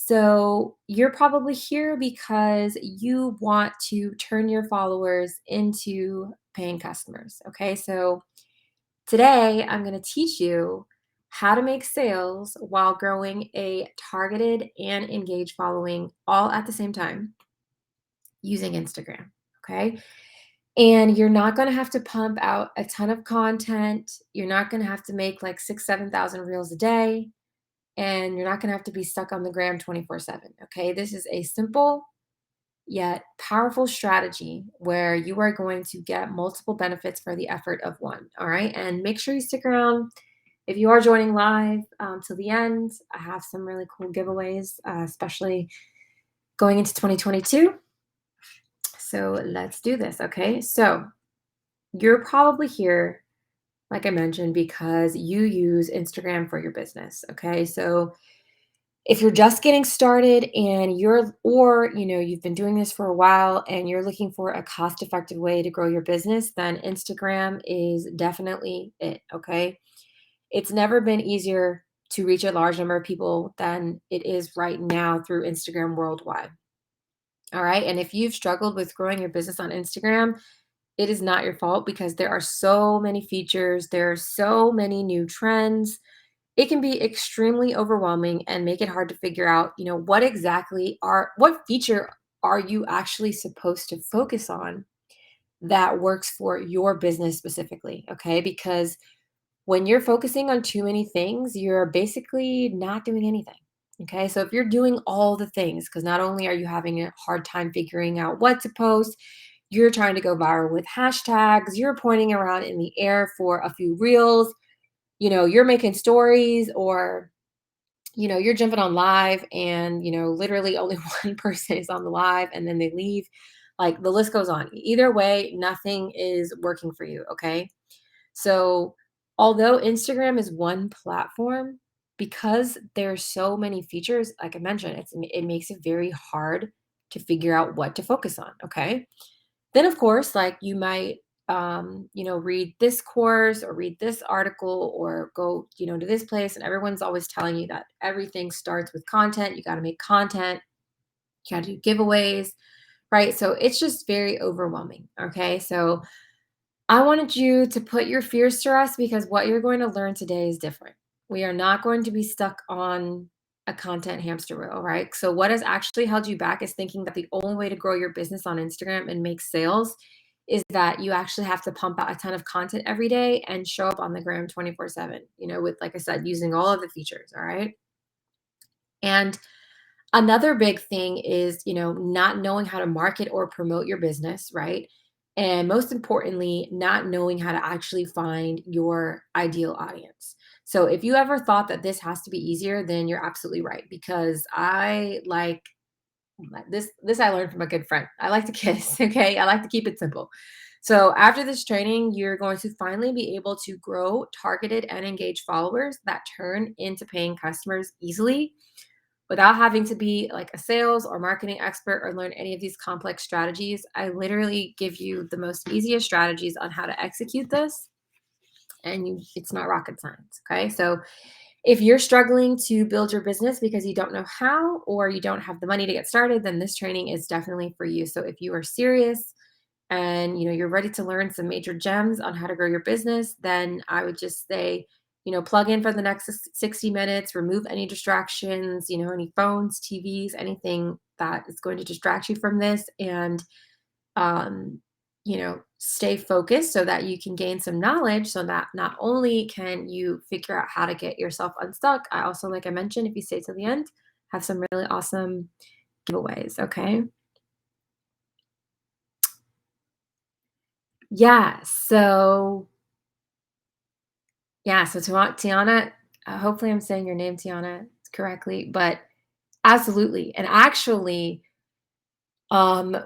So you're probably here because you want to turn your followers into paying customers. Okay. So today I'm going to teach you how to make sales while growing a targeted and engaged following all at the same time using Instagram. Okay. And you're not going to have to pump out a ton of content. You're not going to have to make like 7,000 reels a day, and you're not going to have to be stuck on the gram 24/7. Okay. This is a simple yet powerful strategy where you are going to get multiple benefits for the effort of one. All right. And make sure you stick around. If you are joining live till the end, I have some really cool giveaways, especially going into 2022. So let's do this. Okay. So you're probably here, like I mentioned, because you use Instagram for your business. Okay. So if you're just getting started and you've been doing this for a while and you're looking for a cost-effective way to grow your business, then Instagram is definitely it, okay? It's never been easier to reach a large number of people than it is right now through Instagram worldwide. All right? And if you've struggled with growing your business on Instagram, it is not your fault because there are so many features, there are so many new trends. It can be extremely overwhelming and make it hard to figure out, what feature are you actually supposed to focus on that works for your business specifically, okay? Because when you're focusing on too many things, you're basically not doing anything. Okay? So if you're doing all the things, because not only are you having a hard time figuring out what to post, you're trying to go viral with hashtags, you're pointing around in the air for a few reels, you're making stories, or you're jumping on live and literally only one person is on the live and then they leave. Like, the list goes on. Either way, nothing is working for you. Okay. So although Instagram is one platform, because there's so many features, like I mentioned, it makes it very hard to figure out what to focus on. Okay. Then, of course, like, you might, read this course or read this article or go, to this place, and everyone's always telling you that everything starts with content. You got to make content, you got to do giveaways, right? So it's just very overwhelming. Okay. So I wanted you to put your fears to rest because what you're going to learn today is different. We are not going to be stuck on a content hamster wheel, right? So, what has actually held you back is thinking that the only way to grow your business on Instagram and make sales is that you actually have to pump out a ton of content every day and show up on the gram 24/7, with, like I said, using all of the features. All right. And another big thing is, not knowing how to market or promote your business, right? And most importantly, not knowing how to actually find your ideal audience. So if you ever thought that this has to be easier, then you're absolutely right, because I like this I learned from a good friend. I like to kiss, okay? I like to keep it simple. So after this training, you're going to finally be able to grow targeted and engaged followers that turn into paying customers easily without having to be like a sales or marketing expert or learn any of these complex strategies. I literally give you the most easiest strategies on how to execute this, and it's not rocket science. Okay. So if you're struggling to build your business because you don't know how or you don't have the money to get started, then this training is definitely for you. So if you are serious and you're ready to learn some major gems on how to grow your business, then I would just say, plug in for the next 60 minutes, remove any distractions, any phones, TVs, anything that is going to distract you from this, and um, stay focused so that you can gain some knowledge so that not only can you figure out how to get yourself unstuck, I also, like I mentioned, if you stay to the end, have some really awesome giveaways. Okay. Yeah. So Tiana, hopefully I'm saying your name, Tiana, correctly, but absolutely. And actually, um,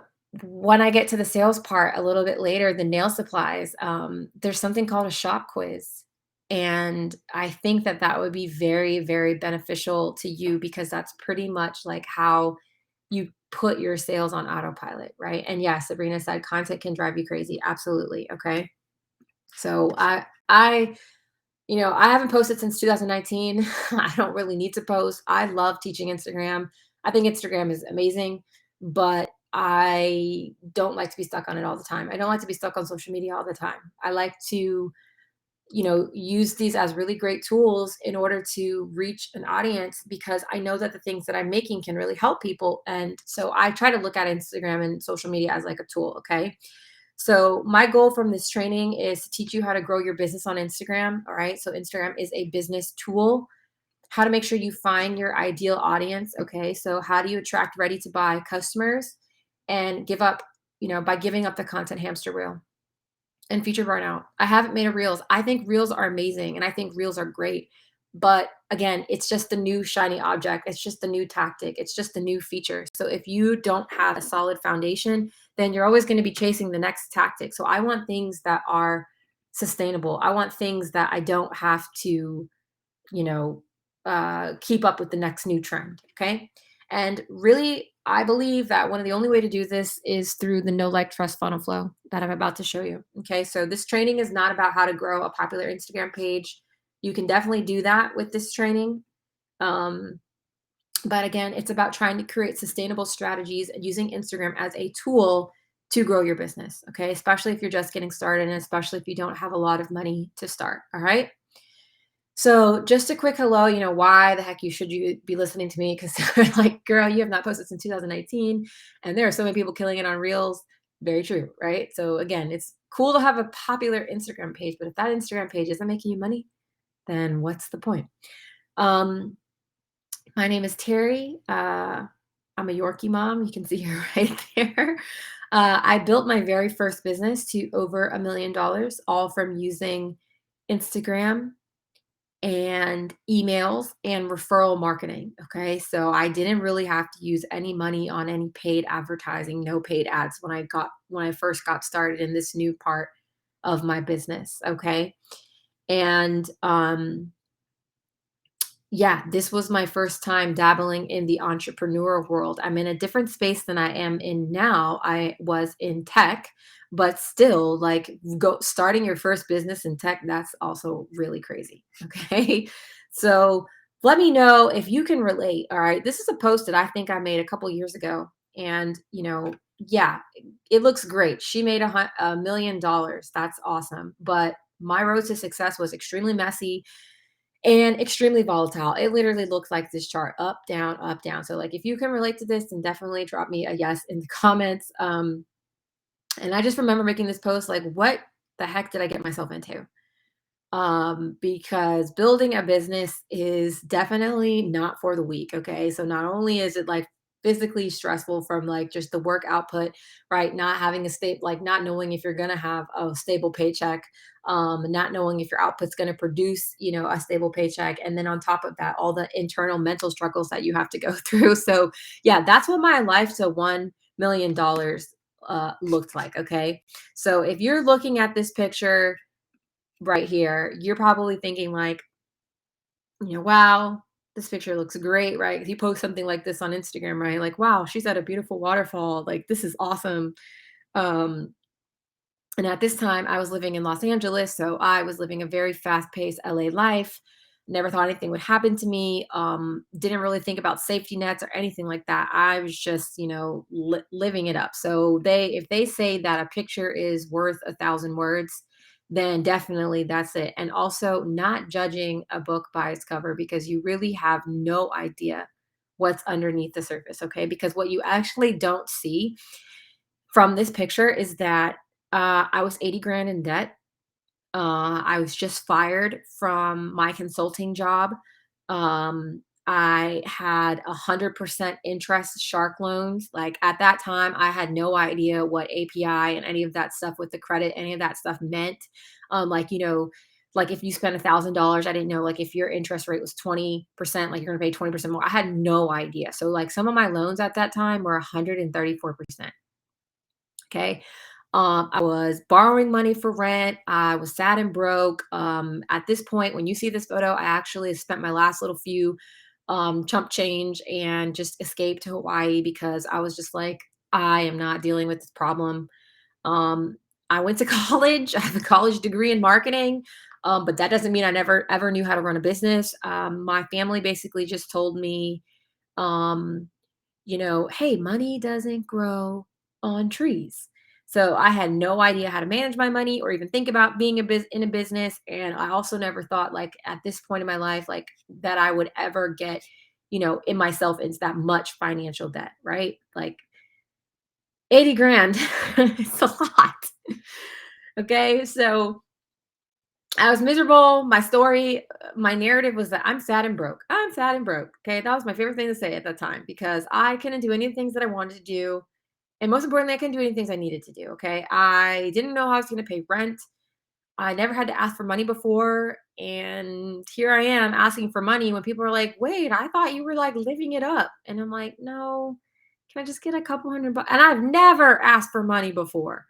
when I get to the sales part a little bit later, the nail supplies, there's something called a shop quiz. And I think that that would be very, very beneficial to you because that's pretty much like how you put your sales on autopilot, right? And yes, Sabrina said content can drive you crazy. Absolutely. Okay. So I I haven't posted since 2019. I don't really need to post. I love teaching Instagram. I think Instagram is amazing, but I don't like to be stuck on it all the time. I don't like to be stuck on social media all the time. I like to, use these as really great tools in order to reach an audience because I know that the things that I'm making can really help people. And so I try to look at Instagram and social media as like a tool. Okay. So, my goal from this training is to teach you how to grow your business on Instagram. All right. So, Instagram is a business tool, how to make sure you find your ideal audience. Okay. So, how do you attract ready to buy customers and give up, by giving up the content hamster wheel and feature burnout? I haven't made a reels. I think reels are amazing and I think reels are great. But again, it's just the new shiny object. It's just the new tactic. It's just the new feature. So if you don't have a solid foundation, then you're always going to be chasing the next tactic. So I want things that are sustainable. I want things that I don't have to, you know, keep up with the next new trend. Okay. And really, I believe that one of the only way to do this is through the no like trust funnel flow that I'm about to show you. Okay. So this training is not about how to grow a popular Instagram page. You can definitely do that with this training. Um, but again, it's about trying to create sustainable strategies and using Instagram as a tool to grow your business. Okay. Especially if you're just getting started and especially if you don't have a lot of money to start. All right. So just a quick hello, why the heck you be listening to me? Because they're like, girl, you have not posted since 2019. And there are so many people killing it on Reels. Very true, right? So again, it's cool to have a popular Instagram page, but if that Instagram page isn't making you money, then what's the point? Um, my name is Terry. I'm a Yorkie mom. You can see her right there. I built my very first business to over $1 million, all from using Instagram and emails and referral marketing. Okay. So I didn't really have to use any money on any paid advertising, no paid ads when I first got started in this new part of my business. Okay. And yeah, this was my first time dabbling in the entrepreneur world. I'm in a different space than I am in now. I was in tech, but still, like, go starting your first business in tech, that's also really crazy. Okay. So let me know if you can relate. All right. This is a post that I think I made a couple years ago. And, yeah, it looks great. She made $1 million. That's awesome. But my road to success was extremely messy and extremely volatile. It literally looks like this chart, up, down, up, down. So, like, if you can relate to this, then definitely drop me a yes in the comments. And I just remember making this post like, what the heck did I get myself into? Because building a business is definitely not for the weak. Okay. So not only is it like physically stressful from like just the work output, right? Not having a stable, like not knowing if you're going to have a stable paycheck, not knowing if your output's going to produce, a stable paycheck. And then on top of that, all the internal mental struggles that you have to go through. So yeah, that's what my life to $1 million looked like. Okay. So if you're looking at this picture, right here, you're probably thinking like, wow, this picture looks great, right? If you post something like this on Instagram, right? Like, wow, she's at a beautiful waterfall. Like, this is awesome. Um, and at this time, I was living in Los Angeles, so I was living a very fast-paced LA life. Never thought anything would happen to me. Didn't really think about safety nets or anything like that. I was just, living it up. So if they say that a picture is worth 1,000 words, then definitely that's it. And also not judging a book by its cover because you really have no idea what's underneath the surface. Okay, because what you actually don't see from this picture is that I was 80 grand in debt. I was just fired from my consulting job. I had 100% interest shark loans. Like at that time, I had no idea what API and any of that stuff with the credit, any of that stuff meant. Like, like if you spent $1,000, I didn't know like if your interest rate was 20%, like you're gonna pay 20% more. I had no idea. So like some of my loans at that time were 134%. Okay. I was borrowing money for rent. I was sad and broke. At this point, when you see this photo, I actually spent my last little few chump change and just escaped to Hawaii because I was just like, I am not dealing with this problem. Um, I went to college. I have a college degree in marketing. But that doesn't mean I never ever knew how to run a business. My family basically just told me, um, hey, money doesn't grow on trees. So I had no idea how to manage my money or even think about being in a business. And I also never thought, like, at this point in my life, like, that I would ever get, in myself into that much financial debt, right? Like 80 grand. It's a lot. Okay. So I was miserable. My story, my narrative was that I'm sad and broke. I'm sad and broke. Okay. That was my favorite thing to say at that time because I couldn't do any of the things that I wanted to do. And most importantly, I couldn't do any things I needed to do. Okay. I didn't know how I was going to pay rent. I never had to ask for money before. And here I am asking for money when people are like, wait, I thought you were like living it up. And I'm like, no, can I just get a couple $100? And I've never asked for money before.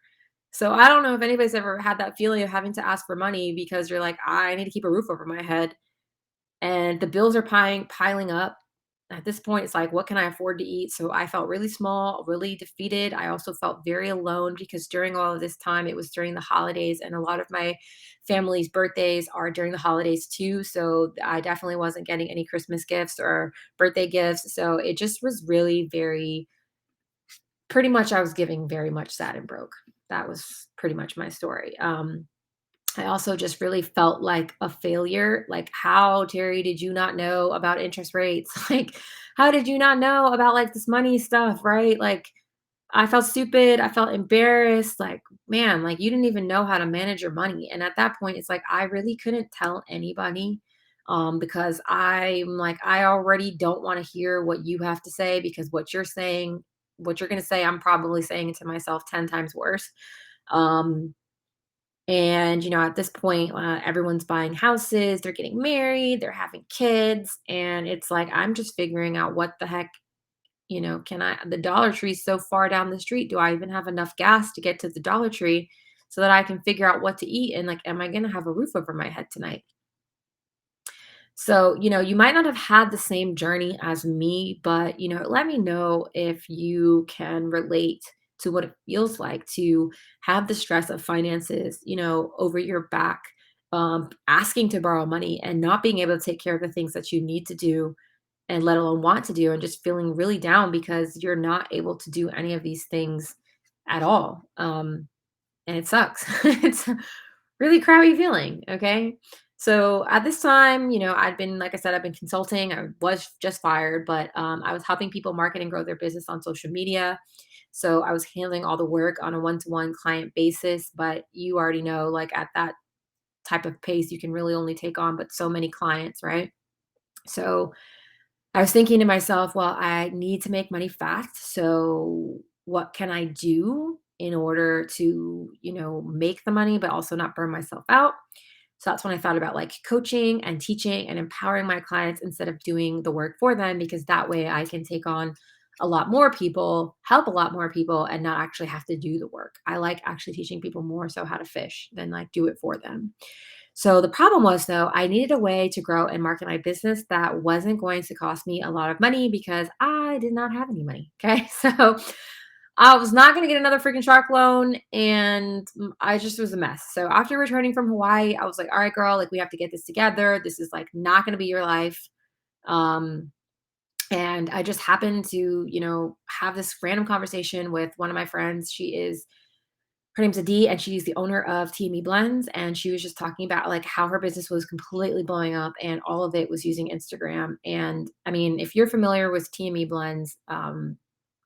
So I don't know if anybody's ever had that feeling of having to ask for money because you're like, I need to keep a roof over my head and the bills are piling up. At this point, it's like, what can I afford to eat? So I felt really small, really defeated. I also felt very alone because during all of this time, it was during the holidays, and a lot of my family's birthdays are during the holidays too. So I definitely wasn't getting any Christmas gifts or birthday gifts. So it just was really very, pretty much, I was giving very much sad and broke. That was pretty much my story. I also just really felt like a failure. Like, how, Terry, did you not know about interest rates? Like, how did you not know about like this money stuff? Right. Like, I felt stupid. I felt embarrassed. Like, man, like you didn't even know how to manage your money. And at that point, it's like I really couldn't tell anybody because I'm like, I already don't want to hear what you have to say because what you're saying, what you're going to say, I'm probably saying it to myself 10 times worse. Um, and, at this point, everyone's buying houses, they're getting married, they're having kids. And it's like, I'm just figuring out what the heck, the Dollar Tree's so far down the street. Do I even have enough gas to get to the Dollar Tree so that I can figure out what to eat? And like, am I going to have a roof over my head tonight? So, you might not have had the same journey as me, but, let me know if you can relate to what it feels like to have the stress of finances, over your back, asking to borrow money and not being able to take care of the things that you need to do and let alone want to do, and just feeling really down because you're not able to do any of these things at all. And it sucks. It's a really crappy feeling. Okay. So at this time, I'd been, like I said, I've been consulting. I was just fired, but I was helping people market and grow their business on social media. So I was handling all the work on a one-to-one client basis. But you already know, like at that type of pace, you can really only take on but so many clients, right? So I was thinking to myself, well, I need to make money fast. So what can I do in order to, make the money, but also not burn myself out? So that's when I thought about like coaching and teaching and empowering my clients instead of doing the work for them, because that way I can take on a lot more people, help a lot more people, and not actually have to do the work. I like actually teaching people more so how to fish than like do it for them. So the problem was, though, I needed a way to grow and market my business that wasn't going to cost me a lot of money because I did not have any money. Okay. So I was not going to get another freaking shark loan. And I just was a mess. So after returning from Hawaii, I was like, all right, girl, like we have to get this together. This is like not going to be your life. Um, and I just happened to, have this random conversation with one of my friends. Her name's Adi, and she's the owner of TME Blends, and she was just talking about, like, how her business was completely blowing up, and all of it was using Instagram, and, I mean, if you're familiar with TME Blends,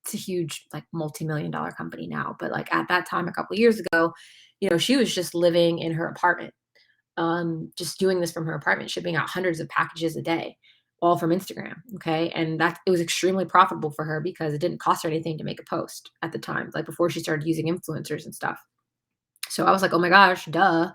it's a huge, like, multi-million dollar company now, but, like, at that time, a couple of years ago, she was just living in her apartment, just doing this from her apartment, shipping out hundreds of packages a day, all from Instagram, okay, and that it was extremely profitable for her because it didn't cost her anything to make a post at the time, like, before she started using influencers and stuff. So I was like, "Oh my gosh, duh.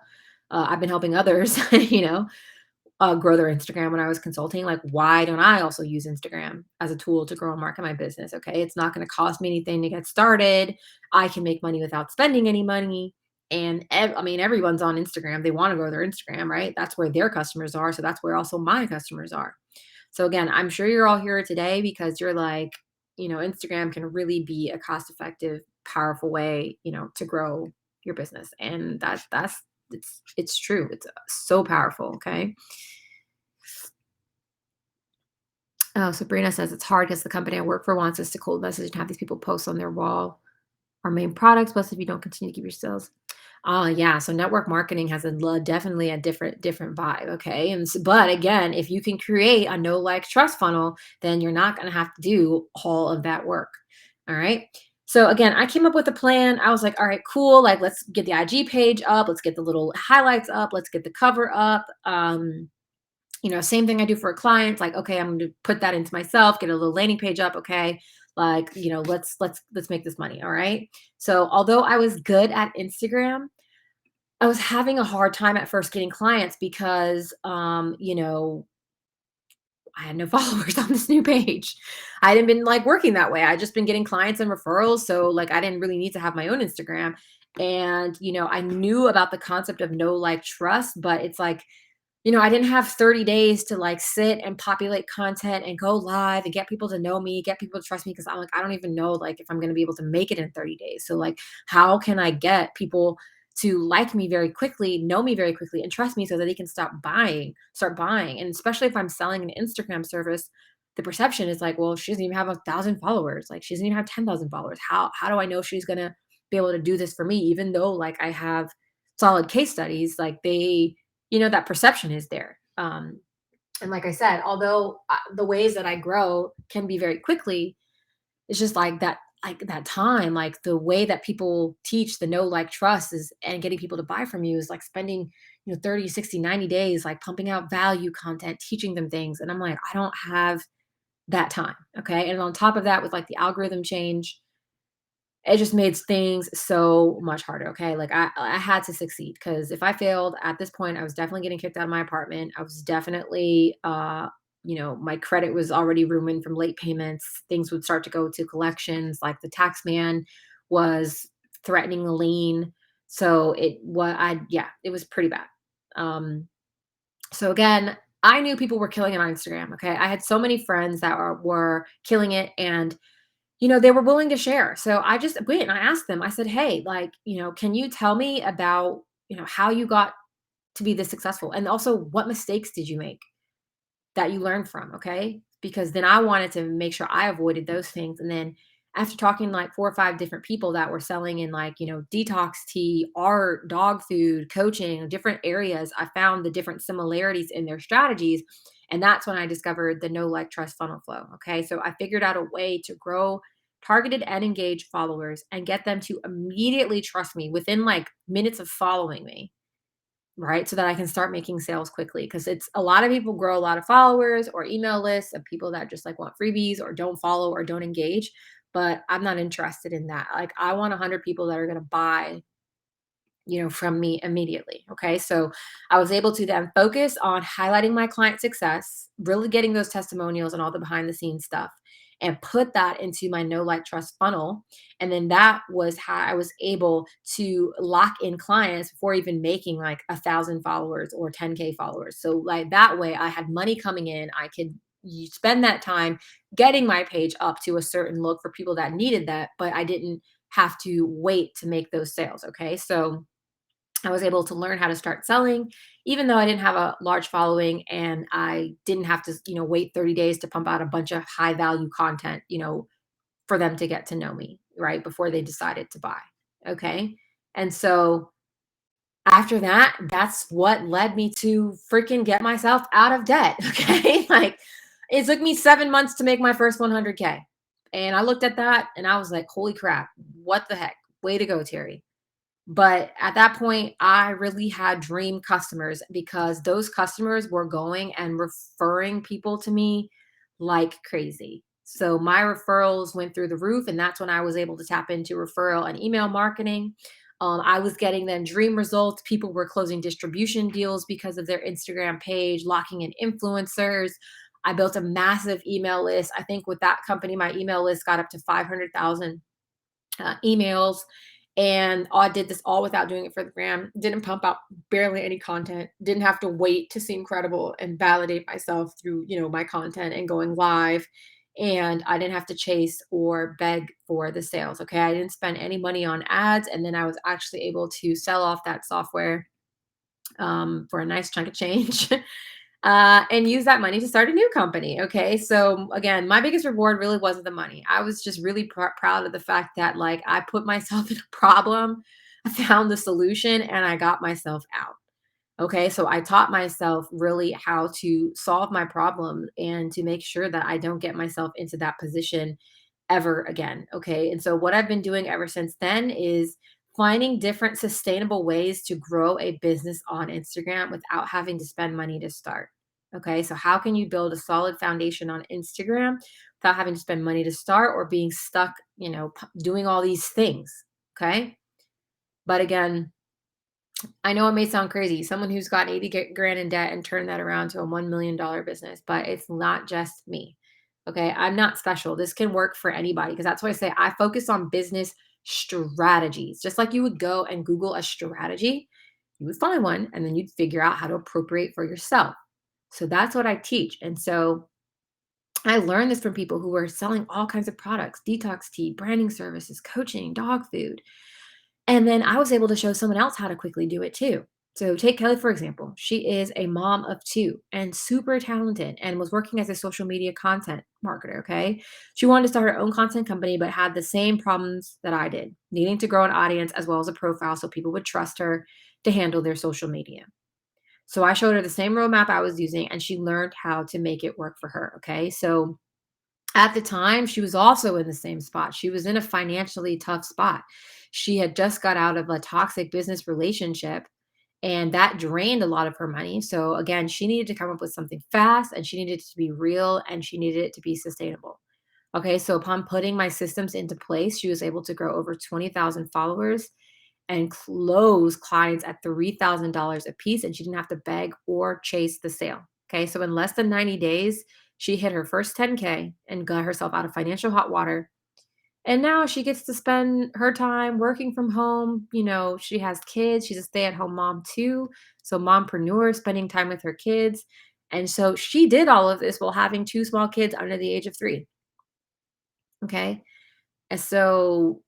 I've been helping others, grow their Instagram when I was consulting. Like, why don't I also use Instagram as a tool to grow and market my business? Okay, it's not going to cost me anything to get started. I can make money without spending any money. And I mean, everyone's on Instagram. They want to grow their Instagram, right? That's where their customers are. So that's where also my customers are. So again, I'm sure you're all here today because you're like, Instagram can really be a cost effective, powerful way, to grow your business. And that's it's true. It's so powerful. Okay. Oh, Sabrina says it's hard because the company I work for wants us to cold message and have these people post on their wall our main products. Plus, if you don't continue to keep your sales, yeah. So network marketing has definitely a different vibe. Okay, but again, if you can create a no like trust funnel, then you're not going to have to do all of that work. All right. So again, I came up with a plan. I was like, all right, cool. Like, let's get the IG page up. Let's get the little highlights up. Let's get the cover up. Same thing I do for a client. Like, okay, I'm going to put that into myself, get a little landing page up. Okay. Like, let's make this money. All right. So although I was good at Instagram, I was having a hard time at first getting clients because, I had no followers on this new page. I hadn't been like working that way. I just been getting clients and referrals. So like I didn't really need to have my own Instagram. And, I knew about the concept of no like trust, but it's like, I didn't have 30 days to like sit and populate content and go live and get people to know me, get people to trust me. Cause I'm like, I don't even know like if I'm going to be able to make it in 30 days. So like, how can I get people to like me very quickly, know me very quickly and trust me so that they can start buying. And especially if I'm selling an Instagram service, the perception is like, well, she doesn't even have 1,000 followers. Like she doesn't even have 10,000 followers. How do I know she's going to be able to do this for me? Even though like I have solid case studies, like that perception is there. And like I said, although the ways that I grow can be very quickly, it's just like that time, like the way that people teach the no like trust is and getting people to buy from you is like spending, 30, 60, 90 days, like pumping out value content, teaching them things. And I'm like, I don't have that time. Okay. And on top of that, with like the algorithm change, it just made things so much harder. Okay. Like I had to succeed because if I failed at this point, I was definitely getting kicked out of my apartment. I was definitely, my credit was already ruined from late payments. Things would start to go to collections. Like the tax man was threatening a lien. So it was pretty bad. Um, so again, I knew people were killing it on Instagram. Okay. I had so many friends that were killing it and they were willing to share. So I just went and I asked them, I said, hey, like, can you tell me about, how you got to be this successful? And also, what mistakes did you make that you learned from? Okay. Because then I wanted to make sure I avoided those things. And then after talking to like 4 or 5 different people that were selling in like, detox tea, art, dog food, coaching, different areas, I found the different similarities in their strategies. And that's when I discovered the no like trust funnel flow. Okay. So I figured out a way to grow targeted and engaged followers and get them to immediately trust me within like minutes of following me, right? So that I can start making sales quickly. Because it's a lot of people grow a lot of followers or email lists of people that just like want freebies or don't follow or don't engage. But I'm not interested in that. Like I want 100 people that are going to buy from me immediately. Okay. So I was able to then focus on highlighting my client success, really getting those testimonials and all the behind the scenes stuff, and put that into my no like trust funnel. And then that was how I was able to lock in clients before even making like 1,000 followers or 10K followers. So like that way I had money coming in. I could spend that time getting my page up to a certain look for people that needed that, but I didn't have to wait to make those sales. Okay. So I was able to learn how to start selling, even though I didn't have a large following and I didn't have to, wait 30 days to pump out a bunch of high value content, for them to get to know me, right? Before they decided to buy. Okay. And so after that, that's what led me to freaking get myself out of debt. Okay. Like it took me 7 months to make my first 100K. And I looked at that and I was like, holy crap, what the heck? Way to go, Terry. But at that point, I really had dream customers because those customers were going and referring people to me like crazy. So my referrals went through the roof, and that's when I was able to tap into referral and email marketing. I was getting then dream results. People were closing distribution deals because of their Instagram page, locking in influencers. I built a massive email list. I think with that company, my email list got up to 500,000 emails. And I did this all without doing it for the gram. Didn't pump out barely any content. Didn't have to wait to seem credible and validate myself through, my content and going live. And I didn't have to chase or beg for the sales. Okay. I didn't spend any money on ads. And then I was actually able to sell off that software for a nice chunk of change. And use that money to start a new company. Okay. So again, my biggest reward really wasn't the money. I was just really proud of the fact that like I put myself in a problem, I found the solution, and I got myself out. Okay. So I taught myself really how to solve my problem and to make sure that I don't get myself into that position ever again. Okay. And so what I've been doing ever since then is finding different sustainable ways to grow a business on Instagram without having to spend money to start. Okay. So how can you build a solid foundation on Instagram without having to spend money to start or being stuck, doing all these things? Okay. But again, I know it may sound crazy. Someone who's got 80 grand in debt and turned that around to a $1 million business, but it's not just me. Okay. I'm not special. This can work for anybody because that's why I say I focus on business strategies. Just like you would go and Google a strategy, you would find one and then you'd figure out how to appropriate for yourself. So that's what I teach. And so I learned this from people who are selling all kinds of products, detox tea, branding services, coaching, dog food. And then I was able to show someone else how to quickly do it too. So take Kelly, for example. She is a mom of two and super talented and was working as a social media content marketer. Okay. She wanted to start her own content company, but had the same problems that I did, needing to grow an audience as well as a profile so people would trust her to handle their social media. So I showed her the same roadmap I was using and she learned how to make it work for her. Okay. So at the time, she was also in the same spot. She was in a financially tough spot. She had just got out of a toxic business relationship and that drained a lot of her money. So again, she needed to come up with something fast and she needed it to be real and she needed it to be sustainable. Okay, so upon putting my systems into place, she was able to grow over 20,000 followers and close clients at $3,000 a piece, and she didn't have to beg or chase the sale. Okay, so in less than 90 days, she hit her first 10K and got herself out of financial hot water. And now she gets to spend her time working from home. She has kids. She's a stay at home mom too. So, mompreneur, spending time with her kids. And so she did all of this while having two small kids under the age of 3. Okay. And so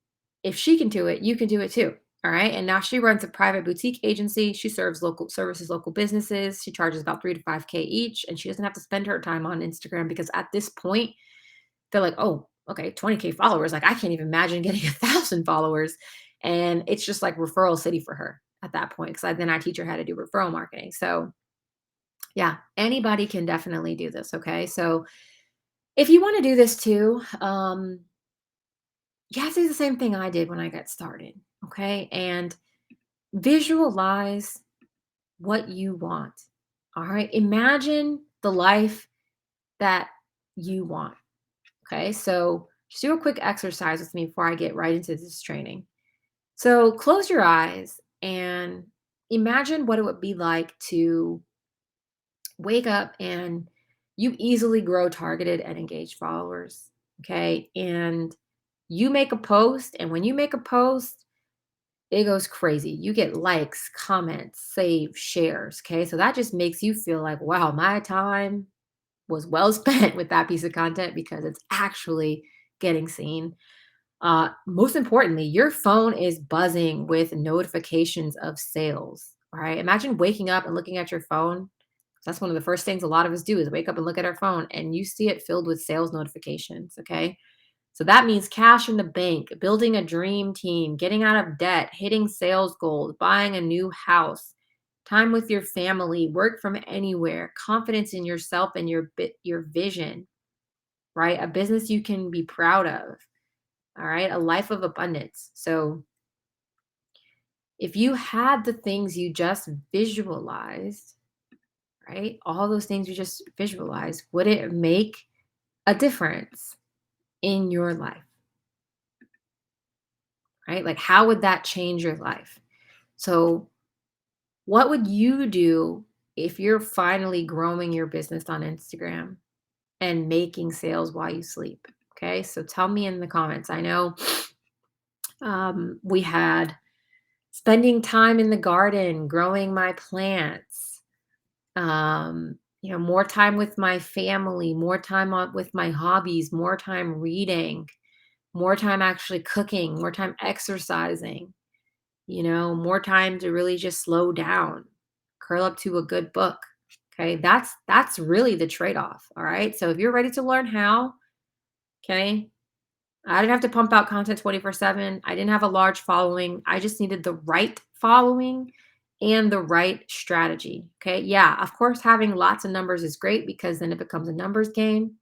if she can do it, you can do it too. All right. And now she runs a private boutique agency. She services local businesses. She charges about 3 to 5K each. And she doesn't have to spend her time on Instagram because at this point, they're like, oh, okay, 20K followers. Like I can't even imagine getting 1,000 followers. And it's just like referral city for her at that point. Cause then I teach her how to do referral marketing. So yeah, anybody can definitely do this. Okay. So if you want to do this too, you have to do the same thing I did when I got started. Okay. And visualize what you want. All right. Imagine the life that you want. Okay. So just do a quick exercise with me before I get right into this training. So close your eyes and imagine what it would be like to wake up and you easily grow targeted and engaged followers. Okay. And you make a post, and when you make a post, it goes crazy. You get likes, comments, save, shares. Okay. So that just makes you feel like, wow, my time was well spent with that piece of content because it's actually getting seen. Most importantly, your phone is buzzing with notifications of sales. All right. Imagine waking up and looking at your phone. That's one of the first things a lot of us do is wake up and look at our phone and you see it filled with sales notifications. Okay. So that means cash in the bank, building a dream team, getting out of debt, hitting sales goals, buying a new house, time with your family, work from anywhere, confidence in yourself and your vision, right? A business you can be proud of, all right? A life of abundance. So if you had the things you just visualized, right? All those things you just visualized, would it make a difference in your life? Right? Like, how would that change your life? So, what would you do if you're finally growing your business on Instagram and making sales while you sleep? Okay. So, tell me in the comments. I know we had spending time in the garden, growing my plants, more time with my family, more time with my hobbies, more time reading, more time actually cooking, more time exercising, more time to really just slow down, curl up to a good book. Okay, that's really the trade-off. All right. So if you're ready to learn how, okay, I didn't have to pump out content 24/7. I didn't have a large following. I just needed the right following and the right strategy. Okay. Yeah, of course, having lots of numbers is great because then it becomes a numbers game.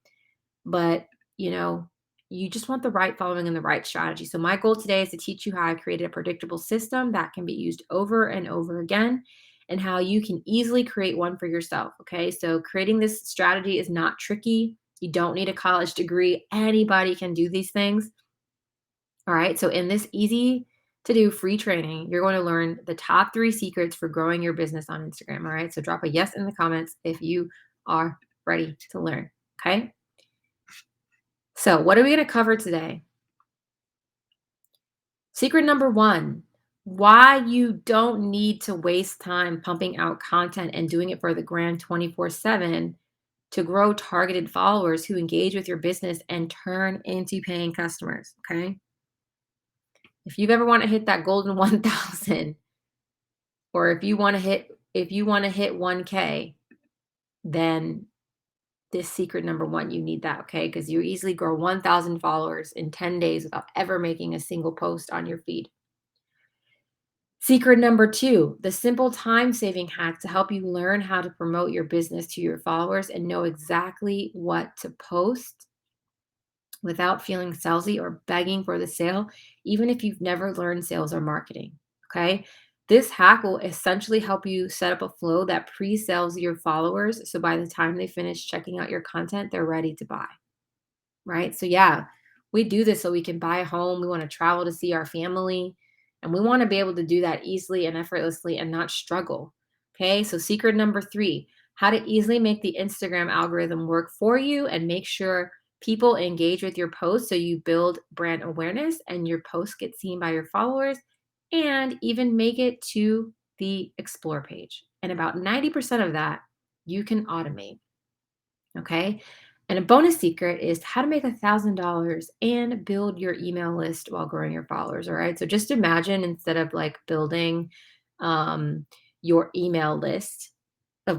But, you know, you just want the right following and the right strategy. So, my goal today is to teach you how I created a predictable system that can be used over and over again and how you can easily create one for yourself. Okay. So, creating this strategy is not tricky. You don't need a college degree. Anybody can do these things. All right. So, in this easy to do free training, you're going to learn the top 3 secrets for growing your business on Instagram. All right. So, drop a yes in the comments if you are ready to learn. Okay. So, what are we going to cover today? Secret number 1, why you don't need to waste time pumping out content and doing it for the gram 24/7 to grow targeted followers who engage with your business and turn into paying customers, okay? If you've ever want to hit that golden 1000 or if you want to hit 1K, then this secret number 1, you need that, okay? Because you easily grow 1,000 followers in 10 days without ever making a single post on your feed. Secret number 2, the simple time saving hack to help you learn how to promote your business to your followers and know exactly what to post without feeling salesy or begging for the sale, even if you've never learned sales or marketing. Okay. This hack will essentially help you set up a flow that pre sells your followers. So by the time they finish checking out your content, they're ready to buy. Right. So, yeah, we do this so we can buy a home. We want to travel to see our family, and we want to be able to do that easily and effortlessly and not struggle. Okay. So, secret number 3, how to easily make the Instagram algorithm work for you and make sure people engage with your posts so you build brand awareness and your posts get seen by your followers and even make it to the explore page. And about 90% of that you can automate. Okay. And a bonus secret is how to make $1,000 and build your email list while growing your followers. All right. So just imagine instead of like building um, your email list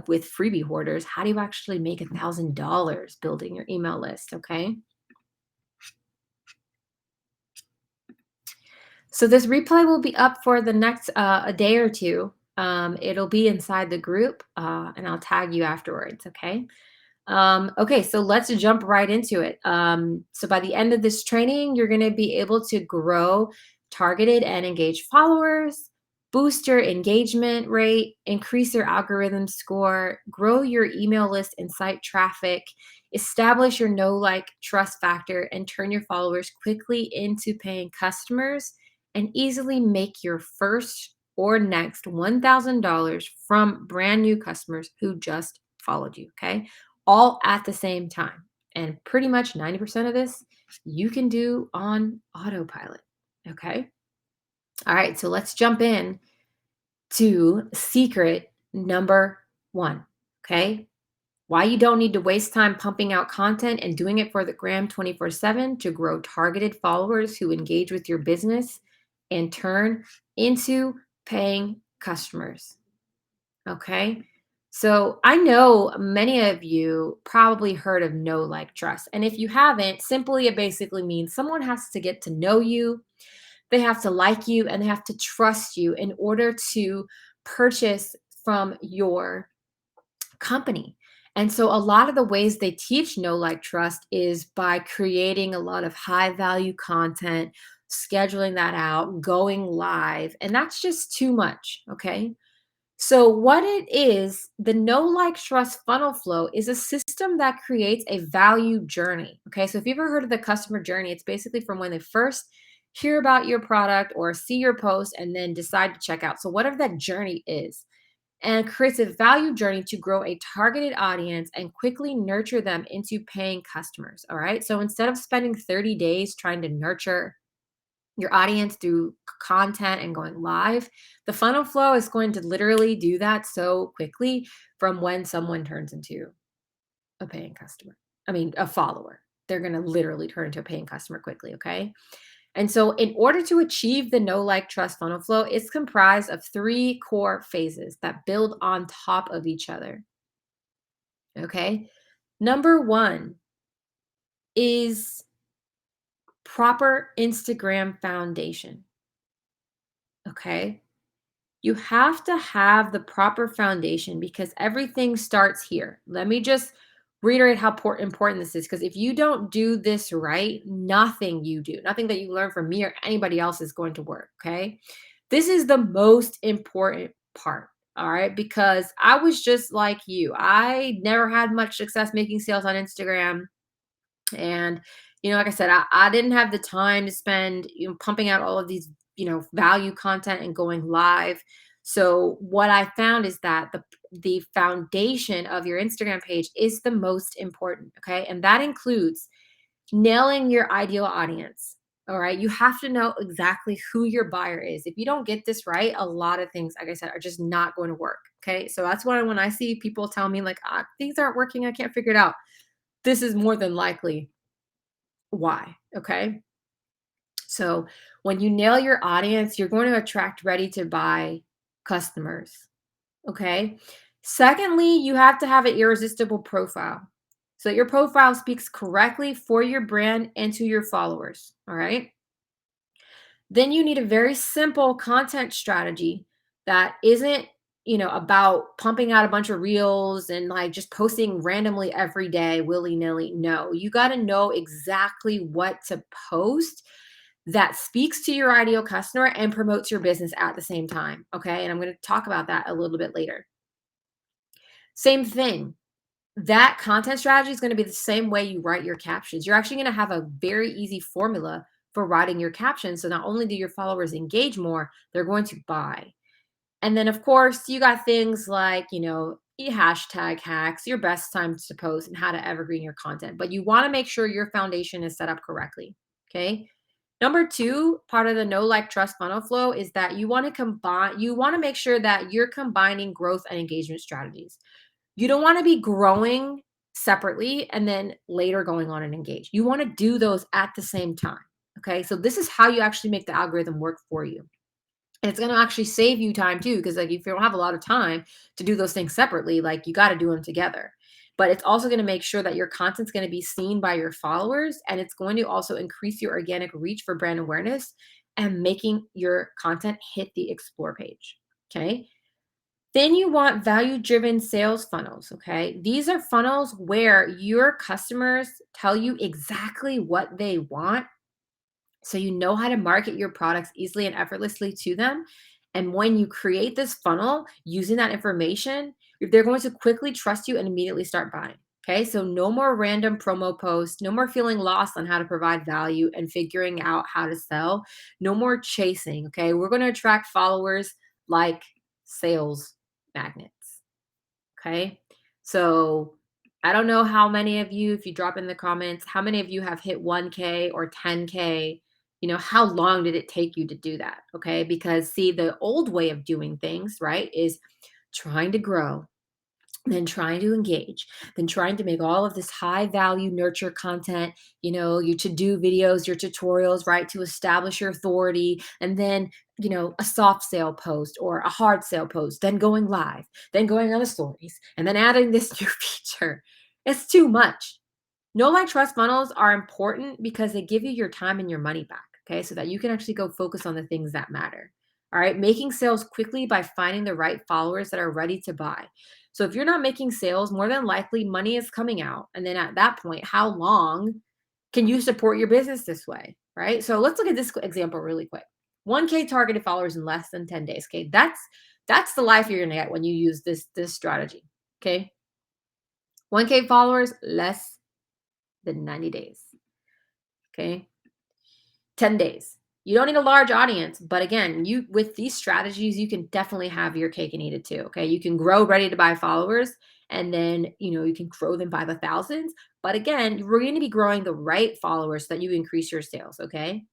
with freebie hoarders, how do you actually make $1,000 building your email list? Okay. So this replay will be up for the next a day or two. It'll be inside the group and I'll tag you afterwards. Okay. Okay, so let's jump right into it. So by the end of this training, you're going to be able to grow targeted and engaged followers, boost your engagement rate, increase your algorithm score, grow your email list and site traffic, establish your know, like, trust factor, and turn your followers quickly into paying customers and easily make your first or next $1,000 from brand new customers who just followed you. Okay, all at the same time. And pretty much 90% of this you can do on autopilot. Okay. All right. So let's jump in to secret number 1. Okay. Why you don't need to waste time pumping out content and doing it for the gram 24/7 to grow targeted followers who engage with your business and turn into paying customers. Okay. So I know many of you probably heard of know, like, trust. And if you haven't, simply it basically means someone has to get to know you, they have to like you, and they have to trust you in order to purchase from your company. And so a lot of the ways they teach know, like, trust is by creating a lot of high value content, scheduling that out, going live. And that's just too much. Okay. So, what it is, the Know Like Trust funnel flow is a system that creates a value journey. Okay. So, if you've ever heard of the customer journey, it's basically from when they first hear about your product or see your post and then decide to check out. So, whatever that journey is, and creates a value journey to grow a targeted audience and quickly nurture them into paying customers. All right. So, instead of spending 30 days trying to nurture your audience through content and going live, the funnel flow is going to literally do that so quickly from when someone turns into a paying customer. I mean, a follower. They're going to literally turn into a paying customer quickly. Okay. And so, in order to achieve the know, like, trust funnel flow, it's comprised of three core phases that build on top of each other. Okay. Number one is proper Instagram foundation. Okay. You have to have the proper foundation because everything starts here. Let me just reiterate how important this is because if you don't do this right, nothing you do, nothing that you learn from me or anybody else is going to work. Okay. This is the most important part. All right. Because I was just like you, I never had much success making sales on Instagram. And, like I said, I didn't have the time to spend, pumping out all of these, value content and going live. So what I found is that the foundation of your Instagram page is the most important. Okay. And that includes nailing your ideal audience. All right. You have to know exactly who your buyer is. If you don't get this right, a lot of things, like I said, are just not going to work. Okay. So that's why when I see people tell me, like, things aren't working, I can't figure it out. This is more than likely why. Okay. So when you nail your audience, you're going to attract ready to buy customers. Okay. Secondly, you have to have an irresistible profile. So your profile speaks correctly for your brand and to your followers. All right. Then you need a very simple content strategy that isn't, about pumping out a bunch of reels and like just posting randomly every day, willy nilly. No, you got to know exactly what to post that speaks to your ideal customer and promotes your business at the same time. Okay. And I'm going to talk about that a little bit later. Same thing. That content strategy is going to be the same way you write your captions. You're actually going to have a very easy formula for writing your captions. So not only do your followers engage more, they're going to buy. And then, of course, you got things like, hashtag hacks, your best times to post, and how to evergreen your content. But you want to make sure your foundation is set up correctly. Okay. Number two, part of the know, like, trust funnel flow is that you want to make sure that you're combining growth and engagement strategies. You don't want to be growing separately and then later going on and engage. You want to do those at the same time. Okay. So this is how you actually make the algorithm work for you. And it's going to actually save you time too. Cause like if you don't have a lot of time to do those things separately, like you got to do them together. But it's also going to make sure that your content's going to be seen by your followers. And it's going to also increase your organic reach for brand awareness and making your content hit the explore page. Okay. Then you want value driven sales funnels. Okay. These are funnels where your customers tell you exactly what they want. So you know how to market your products easily and effortlessly to them. And when you create this funnel using that information, they're going to quickly trust you and immediately start buying. Okay. So no more random promo posts, no more feeling lost on how to provide value and figuring out how to sell, no more chasing. Okay. We're going to attract followers like sales magnets. Okay. So I don't know how many of you, if you drop in the comments, how many of you have hit 1K or 10K? How long did it take you to do that? Okay. Because see, the old way of doing things, right, is trying to grow, then trying to engage, then trying to make all of this high value nurture content, your to do videos, your tutorials, right, to establish your authority, and then, a soft sale post or a hard sale post, then going live, then going on the stories, and then adding this new feature. It's too much. No, like, trust funnels are important because they give you your time and your money back. Okay. So that you can actually go focus on the things that matter. All right. Making sales quickly by finding the right followers that are ready to buy. So if you're not making sales, more than likely money is coming out. And then at that point, how long can you support your business this way? Right. So let's look at this example really quick. 1K targeted followers in less than 10 days. Okay. That's the life you're gonna get when you use this strategy. Okay. 1K followers, less than 90 days. Okay. 10 days. You don't need a large audience, but again, you with these strategies, you can definitely have your cake and eat it too. Okay. You can grow ready to buy followers and then you can grow them by the thousands. But again, we're going to be growing the right followers so that you increase your sales. Okay.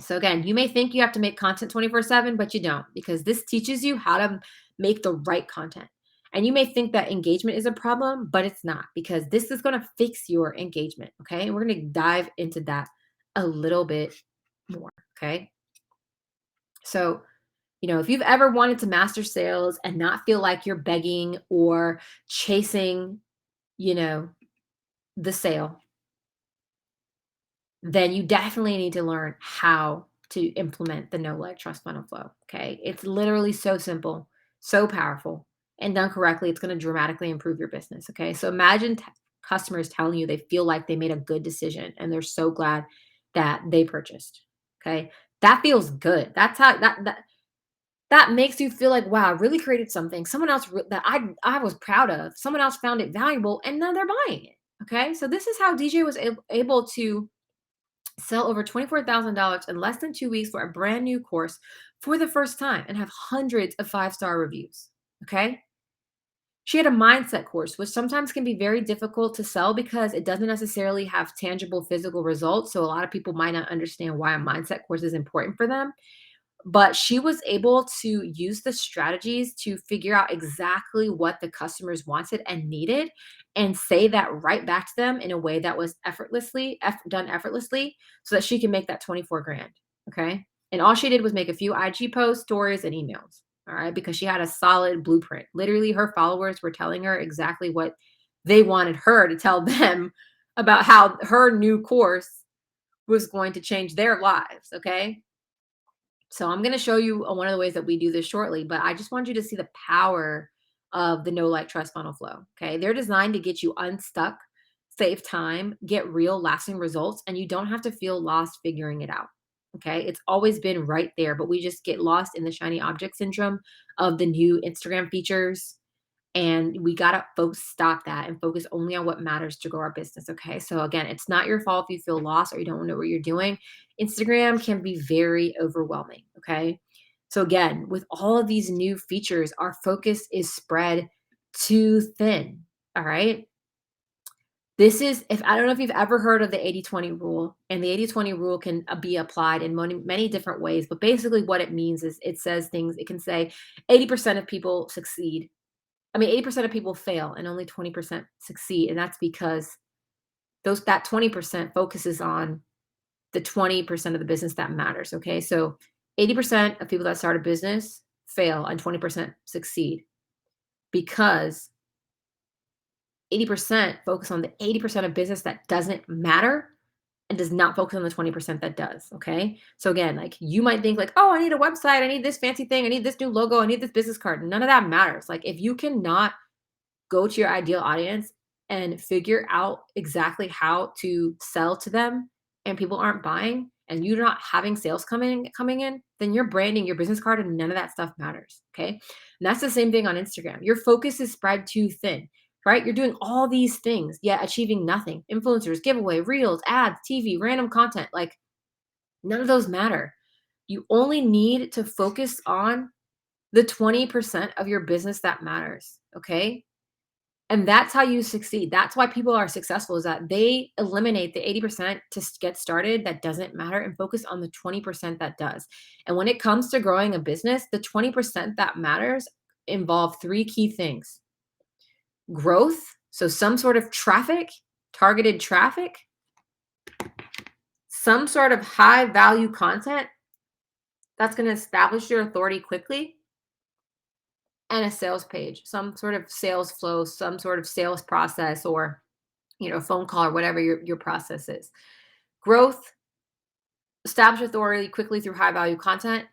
So again, you may think you have to make content 24/7, but you don't because this teaches you how to make the right content. And you may think that engagement is a problem, but it's not because this is going to fix your engagement. Okay. And we're going to dive into that a little bit more. Okay. So, if you've ever wanted to master sales and not feel like you're begging or chasing, you know, the sale, then you definitely need to learn how to implement the no like trust funnel flow. Okay. It's literally so simple, so powerful, and done correctly, it's going to dramatically improve your business. Okay. So imagine customers telling you they feel like they made a good decision and they're so glad that they purchased. Okay. That feels good. That's how that makes you feel like, wow, I really created something. Someone else that I was proud of. Someone else found it valuable and now they're buying it. Okay. So this is how DJ was able to sell over $24,000 in less than 2 weeks for a brand new course for the first time and have hundreds of five-star reviews. Okay. She had a mindset course, which sometimes can be very difficult to sell because it doesn't necessarily have tangible physical results. So, a lot of people might not understand why a mindset course is important for them. But she was able to use the strategies to figure out exactly what the customers wanted and needed and say that right back to them in a way that was done effortlessly so that she can make that 24 grand. Okay. And all she did was make a few IG posts, stories, and emails. All right. Because she had a solid blueprint. Literally, her followers were telling her exactly what they wanted her to tell them about how her new course was going to change their lives. Okay. So I'm going to show you one of the ways that we do this shortly, but I just want you to see the power of the no like trust funnel flow. Okay. They're designed to get you unstuck, save time, get real lasting results, and you don't have to feel lost figuring it out. Okay. It's always been right there, but we just get lost in the shiny object syndrome of the new Instagram features, and we got to stop that and focus only on what matters to grow our business. Okay. So, again, it's not your fault if you feel lost or you don't know what you're doing. Instagram can be very overwhelming. Okay. So, again, with all of these new features, our focus is spread too thin. All right. This is, if I don't know if you've ever heard of the 80/20 rule, and the 80/20 rule can be applied in many different ways. But basically, what it means is it says things, it can say 80% of people succeed, 80% of people fail and only 20% succeed. And that's because that 20% focuses on the 20% of the business that matters. Okay. So 80% of people that start a business fail and 20% succeed because 80% focus on the 80% of business that doesn't matter and does not focus on the 20% that does. Okay. So again, like you might think like, oh, I need a website. I need this fancy thing. I need this new logo. I need this business card. None of that matters. Like if you cannot go to your ideal audience and figure out exactly how to sell to them and people aren't buying and you're not having sales coming in, then your branding, your business card, and none of that stuff matters. Okay. And that's the same thing on Instagram. Your focus is spread too thin, right? You're doing all these things, yet achieving nothing. Influencers, giveaway, reels, ads, TV, random content, like none of those matter. You only need to focus on the 20% of your business that matters. Okay. And that's how you succeed. That's why people are successful, is that they eliminate the 80% to get started that doesn't matter and focus on the 20% that does. And when it comes to growing a business, the 20% that matters involve three key things: growth, so some sort of traffic, targeted traffic, some sort of high value content that's going to establish your authority quickly, and a sales page, some sort of sales flow, some sort of sales process, or phone call or whatever your process is. Growth, establish authority quickly through high value content,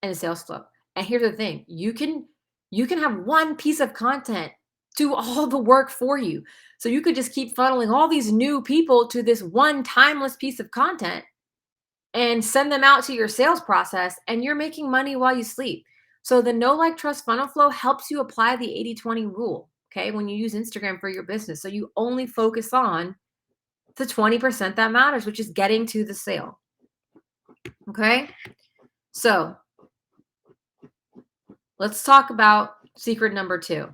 and a sales flow. And here's the thing, you can have one piece of content do all the work for you. So you could just keep funneling all these new people to this one timeless piece of content and send them out to your sales process, and you're making money while you sleep. So the no like trust funnel flow helps you apply the 80/20 rule, okay, when you use Instagram for your business. So you only focus on the 20% that matters, which is getting to the sale. Okay. So let's talk about secret number 2.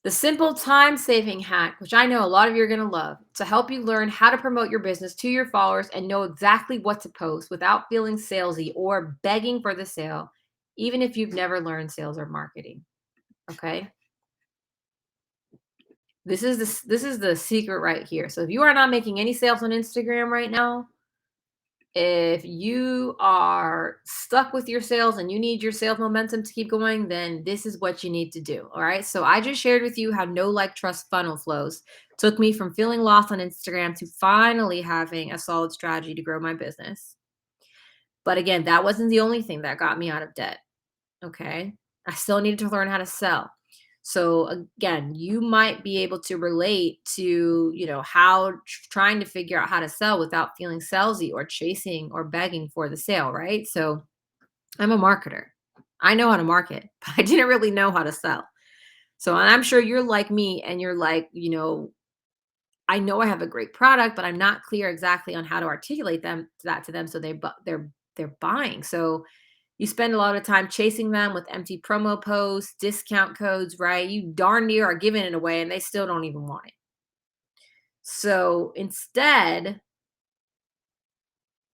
The simple time saving hack, which I know a lot of you are going to love, to help you learn how to promote your business to your followers and know exactly what to post without feeling salesy or begging for the sale, even if you've never learned sales or marketing. Okay. This is the secret right here. So if you are not making any sales on Instagram right now, If you are stuck with your sales and you need your sales momentum to keep going, then this is what you need to do. All right. So I just shared with you how no like trust funnel flows took me from feeling lost on Instagram to finally having a solid strategy to grow my business. But again, that wasn't the only thing that got me out of debt. Okay. I still needed to learn how to sell. So again, you might be able to relate to, how trying to figure out how to sell without feeling salesy or chasing or begging for the sale, right? So I'm a marketer. I know how to market, but I didn't really know how to sell. So I'm sure you're like me and you're like, I know I have a great product, but I'm not clear exactly on how to articulate that to them so they're buying. So you spend a lot of time chasing them with empty promo posts, discount codes, right? You darn near are giving it away and they still don't even want it. So instead,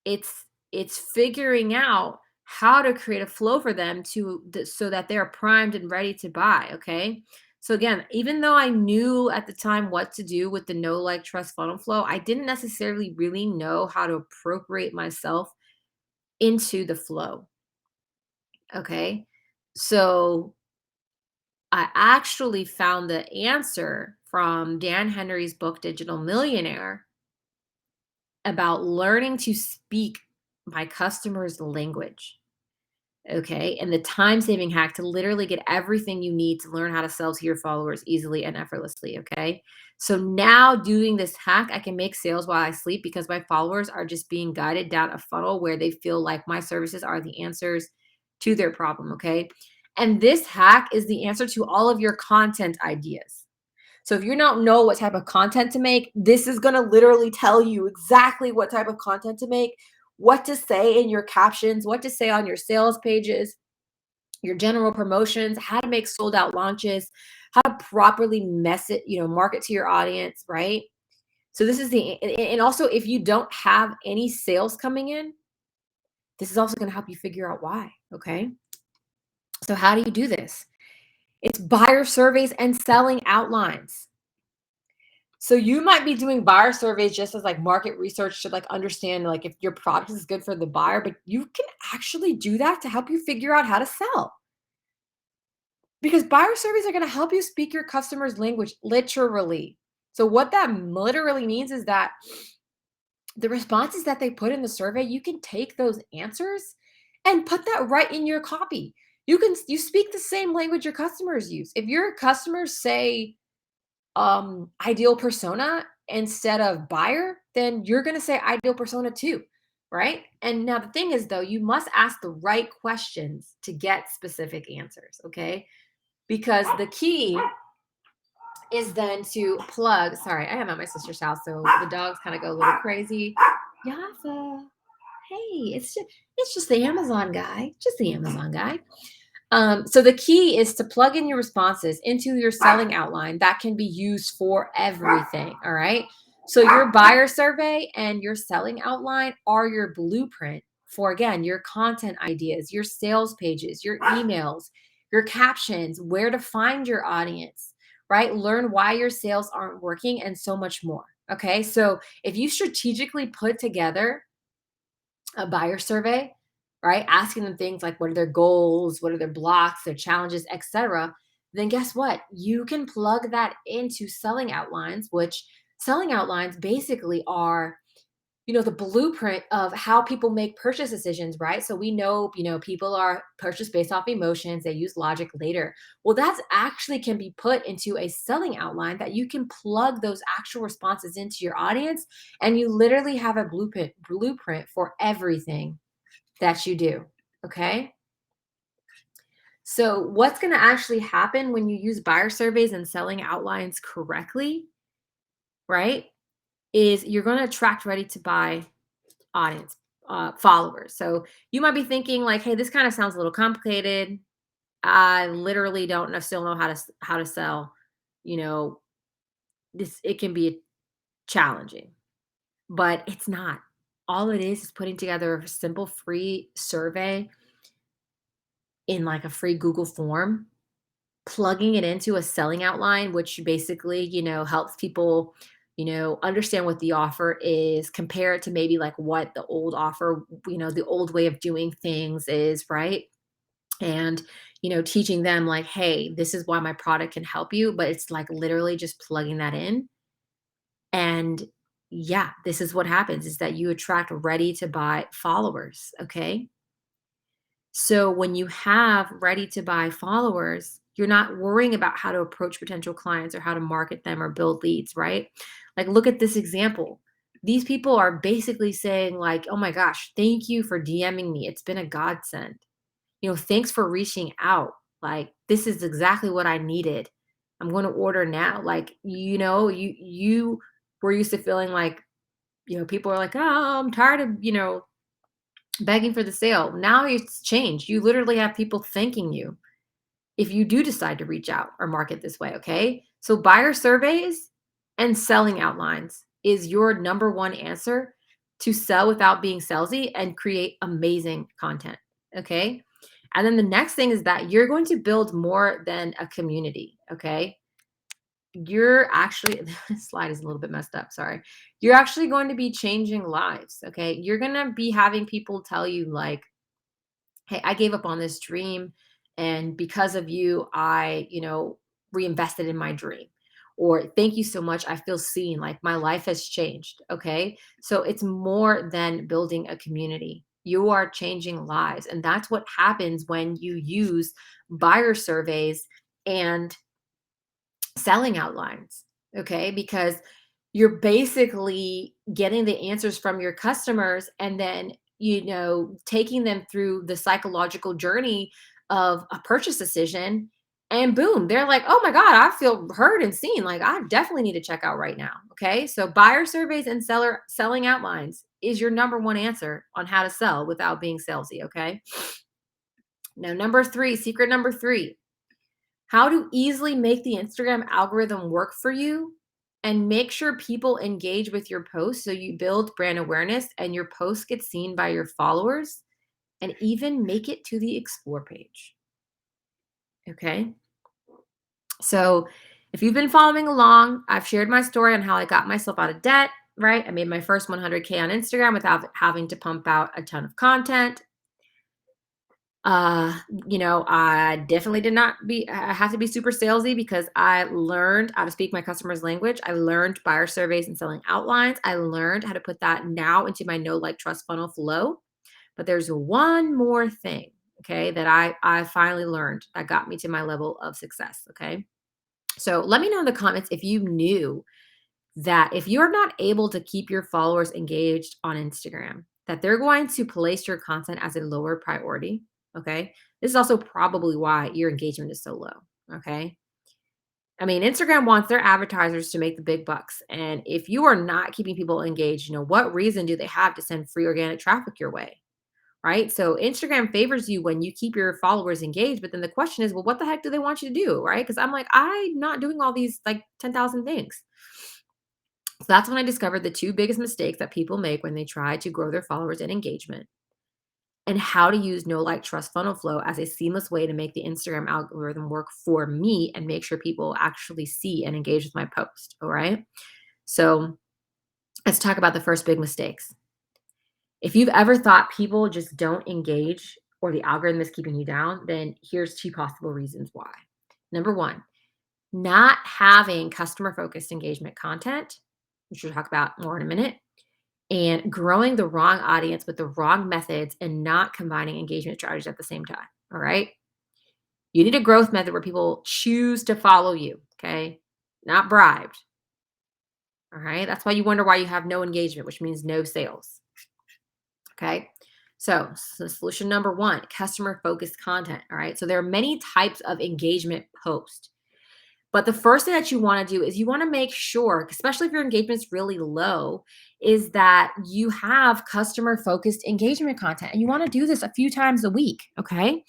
it's figuring out how to create a flow for them so that they're primed and ready to buy, okay? So again, even though I knew at the time what to do with the no like trust funnel flow, I didn't necessarily really know how to appropriate myself into the flow, okay? So I actually found the answer from Dan Henry's book, Digital Millionaire, about learning to speak my customer's language. Okay. And the time saving hack to literally get everything you need to learn how to sell to your followers easily and effortlessly. Okay. So now doing this hack, I can make sales while I sleep because my followers are just being guided down a funnel where they feel like my services are the answers to their problem. Okay. And this hack is the answer to all of your content ideas. So if you don't know what type of content to make, this is going to literally tell you exactly what type of content to make, what to say in your captions, what to say on your sales pages, your general promotions, how to make sold out launches, how to properly market to your audience, right? So this is and also if you don't have any sales coming in, this is also going to help you figure out why, okay? So how do you do this? It's buyer surveys and selling outlines. So you might be doing buyer surveys just as like market research to like understand like if your product is good for the buyer, but you can actually do that to help you figure out how to sell. Because buyer surveys are going to help you speak your customer's language literally. So what that literally means is that the responses that they put in the survey, you can take those answers and put that right in your copy. You speak the same language your customers use. If your customers say ideal persona instead of buyer, then you're going to say ideal persona too, right? And now the thing is though, you must ask the right questions to get specific answers, okay? Because the key is then to plug. Sorry, I am at my sister's house, so the dogs kind of go a little crazy. Yafa, hey, it's just the Amazon guy, just the Amazon guy. So the key is to plug in your responses into your selling outline that can be used for everything. All right. So your buyer survey and your selling outline are your blueprint for, again, your content ideas, your sales pages, your emails, your captions, where to find your audience, right? Learn why your sales aren't working and so much more. Okay. So if you strategically put together a buyer survey, right? Asking them things like what are their goals, what are their blocks, their challenges, etc. Then guess what? You can plug that into selling outlines, which selling outlines basically are the blueprint of how people make purchase decisions, right? So we know, people are purchase based off emotions, they use logic later. Well, that's actually can be put into a selling outline that you can plug those actual responses into your audience, and you literally have a blueprint for everything that you do. Okay? So what's going to actually happen when you use buyer surveys and selling outlines correctly, right? Is you're going to attract ready to buy audience, followers. So you might be thinking like, "Hey, this kind of sounds a little complicated. I literally don't still know how to sell. You know, this it can be challenging, but it's not. All it is putting together a simple free survey in like a free Google form, plugging it into a selling outline, which basically, helps people." understand what the offer is, compare it to maybe like what the old offer, the old way of doing things is, right? And, teaching them like, hey, this is why my product can help you, but it's like literally just plugging that in. And yeah, this is what happens is that you attract ready to buy followers. Okay. So when you have ready to buy followers, you're not worrying about how to approach potential clients or how to market them or build leads, right? Like look at this example. These people are basically saying like, "Oh my gosh, thank you for DMing me. It's been a godsend. Thanks for reaching out. Like this is exactly what I needed. I'm going to order now." Like, you were used to feeling like, people are like, "Oh, I'm tired of, begging for the sale." Now it's changed. You literally have people thanking you if you do decide to reach out or market this way, okay? So buyer surveys and selling outlines is your number one answer to sell without being salesy and create amazing content, okay? And then the next thing is that you're going to build more than a community, okay? You're actually this slide is a little bit messed up, sorry. You're actually going to be changing lives, okay? You're going to be having people tell you like, "Hey, I gave up on this dream and because of you, I, reinvested in my dream." Or "Thank you so much. I feel seen. Like my life has changed." Okay? So it's more than building a community. You are changing lives, and that's what happens when you use buyer surveys and selling outlines, okay? Because you're basically getting the answers from your customers and then, taking them through the psychological journey of a purchase decision. And boom, they're like, "Oh my God, I feel heard and seen. Like, I definitely need to check out right now." Okay. So, buyer surveys and selling outlines is your number one answer on how to sell without being salesy. Okay. Now, secret number three, how to easily make the Instagram algorithm work for you and make sure people engage with your posts so you build brand awareness and your post gets seen by your followers and even make it to the explore page. Okay. So if you've been following along, I've shared my story on how I got myself out of debt, right? I made my first 100K on Instagram without having to pump out a ton of content. Uh, I definitely did not be I have to be super salesy because I learned how to speak my customer's language. I learned buyer surveys and selling outlines. I learned how to put that now into my know like trust funnel flow. But there's one more thing, okay, that I finally learned that got me to my level of success, okay? So let me know in the comments if you knew that if you're not able to keep your followers engaged on Instagram, that they're going to place your content as a lower priority. Okay. This is also probably why your engagement is so low. Okay. I mean, Instagram wants their advertisers to make the big bucks. And if you are not keeping people engaged, what reason do they have to send free organic traffic your way? Right. So Instagram favors you when you keep your followers engaged. But then the question is, well, what the heck do they want you to do? Right. Because I'm like, I'm not doing all these like 10,000 things. So that's when I discovered the two biggest mistakes that people make when they try to grow their followers and engagement, and how to use no like trust funnel flow as a seamless way to make the Instagram algorithm work for me and make sure people actually see and engage with my post. All right. So let's talk about the first big mistakes. If you've ever thought people just don't engage or the algorithm is keeping you down, then here's two possible reasons why. Number one, not having customer focused engagement content, which we'll talk about more in a minute, and growing the wrong audience with the wrong methods and not combining engagement strategies at the same time. All right. You need a growth method where people choose to follow you. Okay. Not bribed. All right. That's why you wonder why you have no engagement, which means no sales. Okay. So solution number one, customer focused content. All right. So there are many types of engagement posts. But the first thing that you want to do is you want to make sure, especially if your engagement's really low, is that you have customer focused engagement content. And you want to do this a few times a week, okay?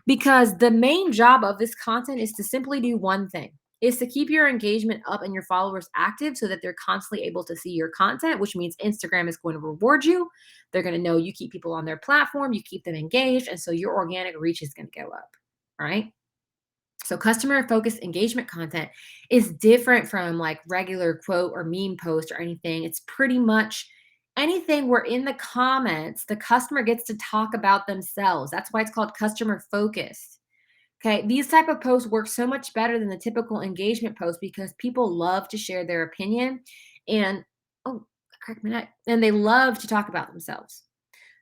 Because the main job of this content is to simply do one thing. Is to keep your engagement up and your followers active so that they're constantly able to see your content, which means Instagram is going to reward you. They're going to know you keep people on their platform, you keep them engaged, and so your organic reach is going to go up. All right? So customer focused engagement content is different from like regular quote or meme post or anything. It's pretty much anything where in the comments, the customer gets to talk about themselves. That's why it's called customer focused. Okay, these type of posts work so much better than the typical engagement post because people love to share their opinion and oh, I cracked my neck. And they love to talk about themselves.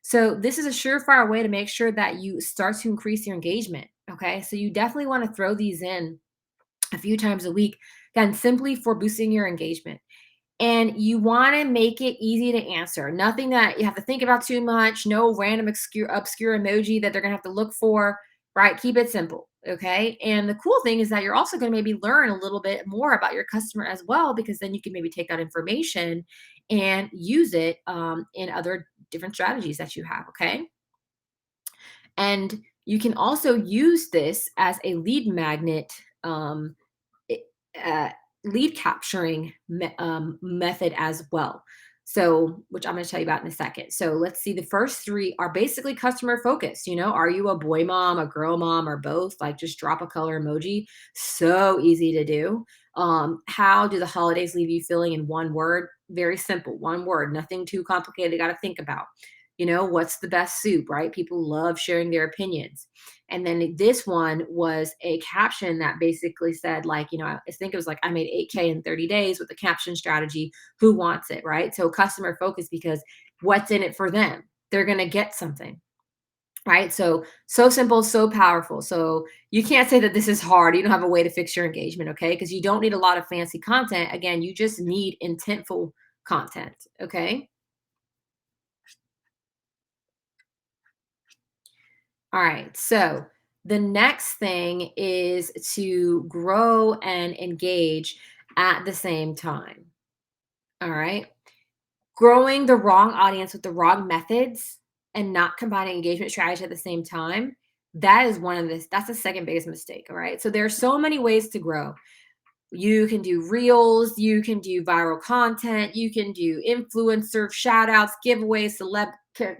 So this is a surefire way to make sure that you start to increase your engagement. Okay, so you definitely want to throw these in a few times a week, again, simply for boosting your engagement. And you want to make it easy to answer. Nothing that you have to think about too much. No random obscure emoji that they're going to have to look for, right? Keep it simple. Okay. And the cool thing is that you're also going to maybe learn a little bit more about your customer as well, because then you can maybe take that information and use it in other different strategies that you have. Okay. And you can also use this as a lead magnet um, it- uh, lead capturing method as well. So, which I'm going to tell you about in a second. So, let's see. The first three are basically customer focused. Are you a boy mom, a girl mom, or both? Like, just drop a color emoji. So easy to do. How do the holidays leave you feeling in one word? Very simple, one word, nothing too complicated. Got to think about. What's the best soup, right? People love sharing their opinions. And then this one was a caption that basically said, like, I think it was like, I made 8K in 30 days with the caption strategy. Who wants it, right? So customer focus because what's in it for them? They're going to get something, right? So simple, so powerful. So you can't say that this is hard. You don't have a way to fix your engagement, okay? Because you don't need a lot of fancy content. Again, you just need intentful content, okay? All right. So the next thing is to grow and engage at the same time. All right. Growing the wrong audience with the wrong methods and not combining engagement strategy at the same time. That's the second biggest mistake. All right. So there are so many ways to grow. You can do reels, you can do viral content, you can do influencer shout outs, giveaways,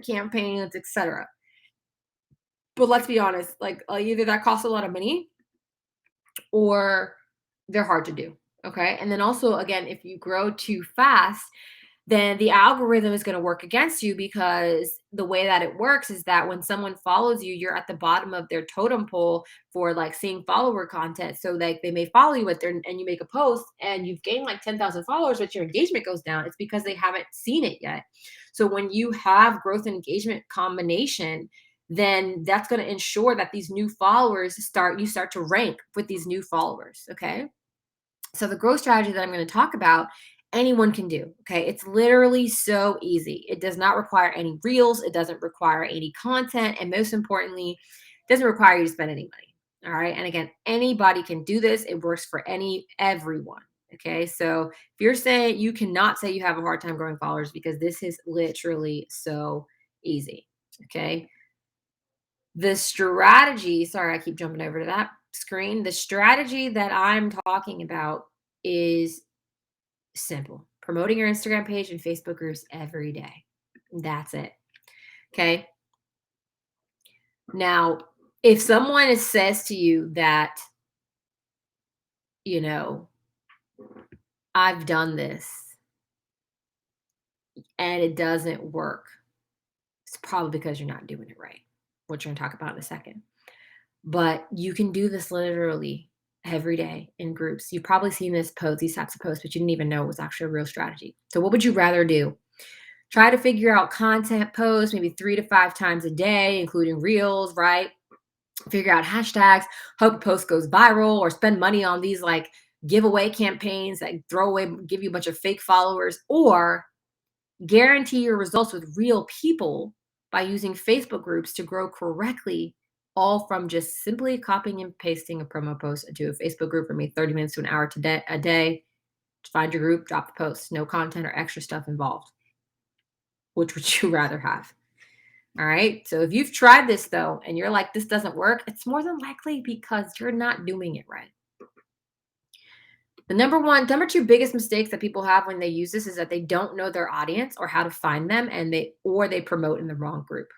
campaigns, etc. But let's be honest, like either that costs a lot of money or they're hard to do. Okay. And then also, again, if you grow too fast, then the algorithm is going to work against you because the way that it works is that when someone follows you, you're at the bottom of their totem pole for like seeing follower content. So like they may follow you and you make a post and you've gained like 10,000 followers, but your engagement goes down. It's because they haven't seen it yet. So when you have growth and engagement combination, then that's going to ensure that these new followers you start to rank with these new followers. Okay. So the growth strategy that I'm going to talk about, anyone can do. Okay. It's literally so easy. It does not require any reels. It doesn't require any content. And most importantly, it doesn't require you to spend any money. All right. And again, anybody can do this. It works for everyone. Okay. So if you're saying you cannot say you have a hard time growing followers because this is literally so easy. Okay. The strategy, sorry, I keep jumping over to that screen. The strategy that I'm talking about is simple. Promoting your Instagram page and Facebook groups every day. That's it. Okay. Now, if someone says to you that, you know, I've done this and it doesn't work, it's probably because you're not doing it right, which we're going to talk about in a second. But you can do this literally every day in groups. You've probably seen these types of posts, but you didn't even know it was actually a real strategy. So what would you rather do? Try to figure out content posts maybe 3 to 5 times a day, including reels, right? Figure out hashtags, hope a post goes viral, or spend money on these like giveaway campaigns that give you a bunch of fake followers, or guarantee your results with real people by using Facebook groups to grow correctly, all from just simply copying and pasting a promo post into a Facebook group for me 30 minutes to an hour a day. Find your group, drop the post, no content or extra stuff involved. Which would you rather have? All right. So if you've tried this though, and you're like, this doesn't work, it's more than likely because you're not doing it right. The number two biggest mistakes that people have when they use this is that they don't know their audience or how to find them, and they promote in the wrong group.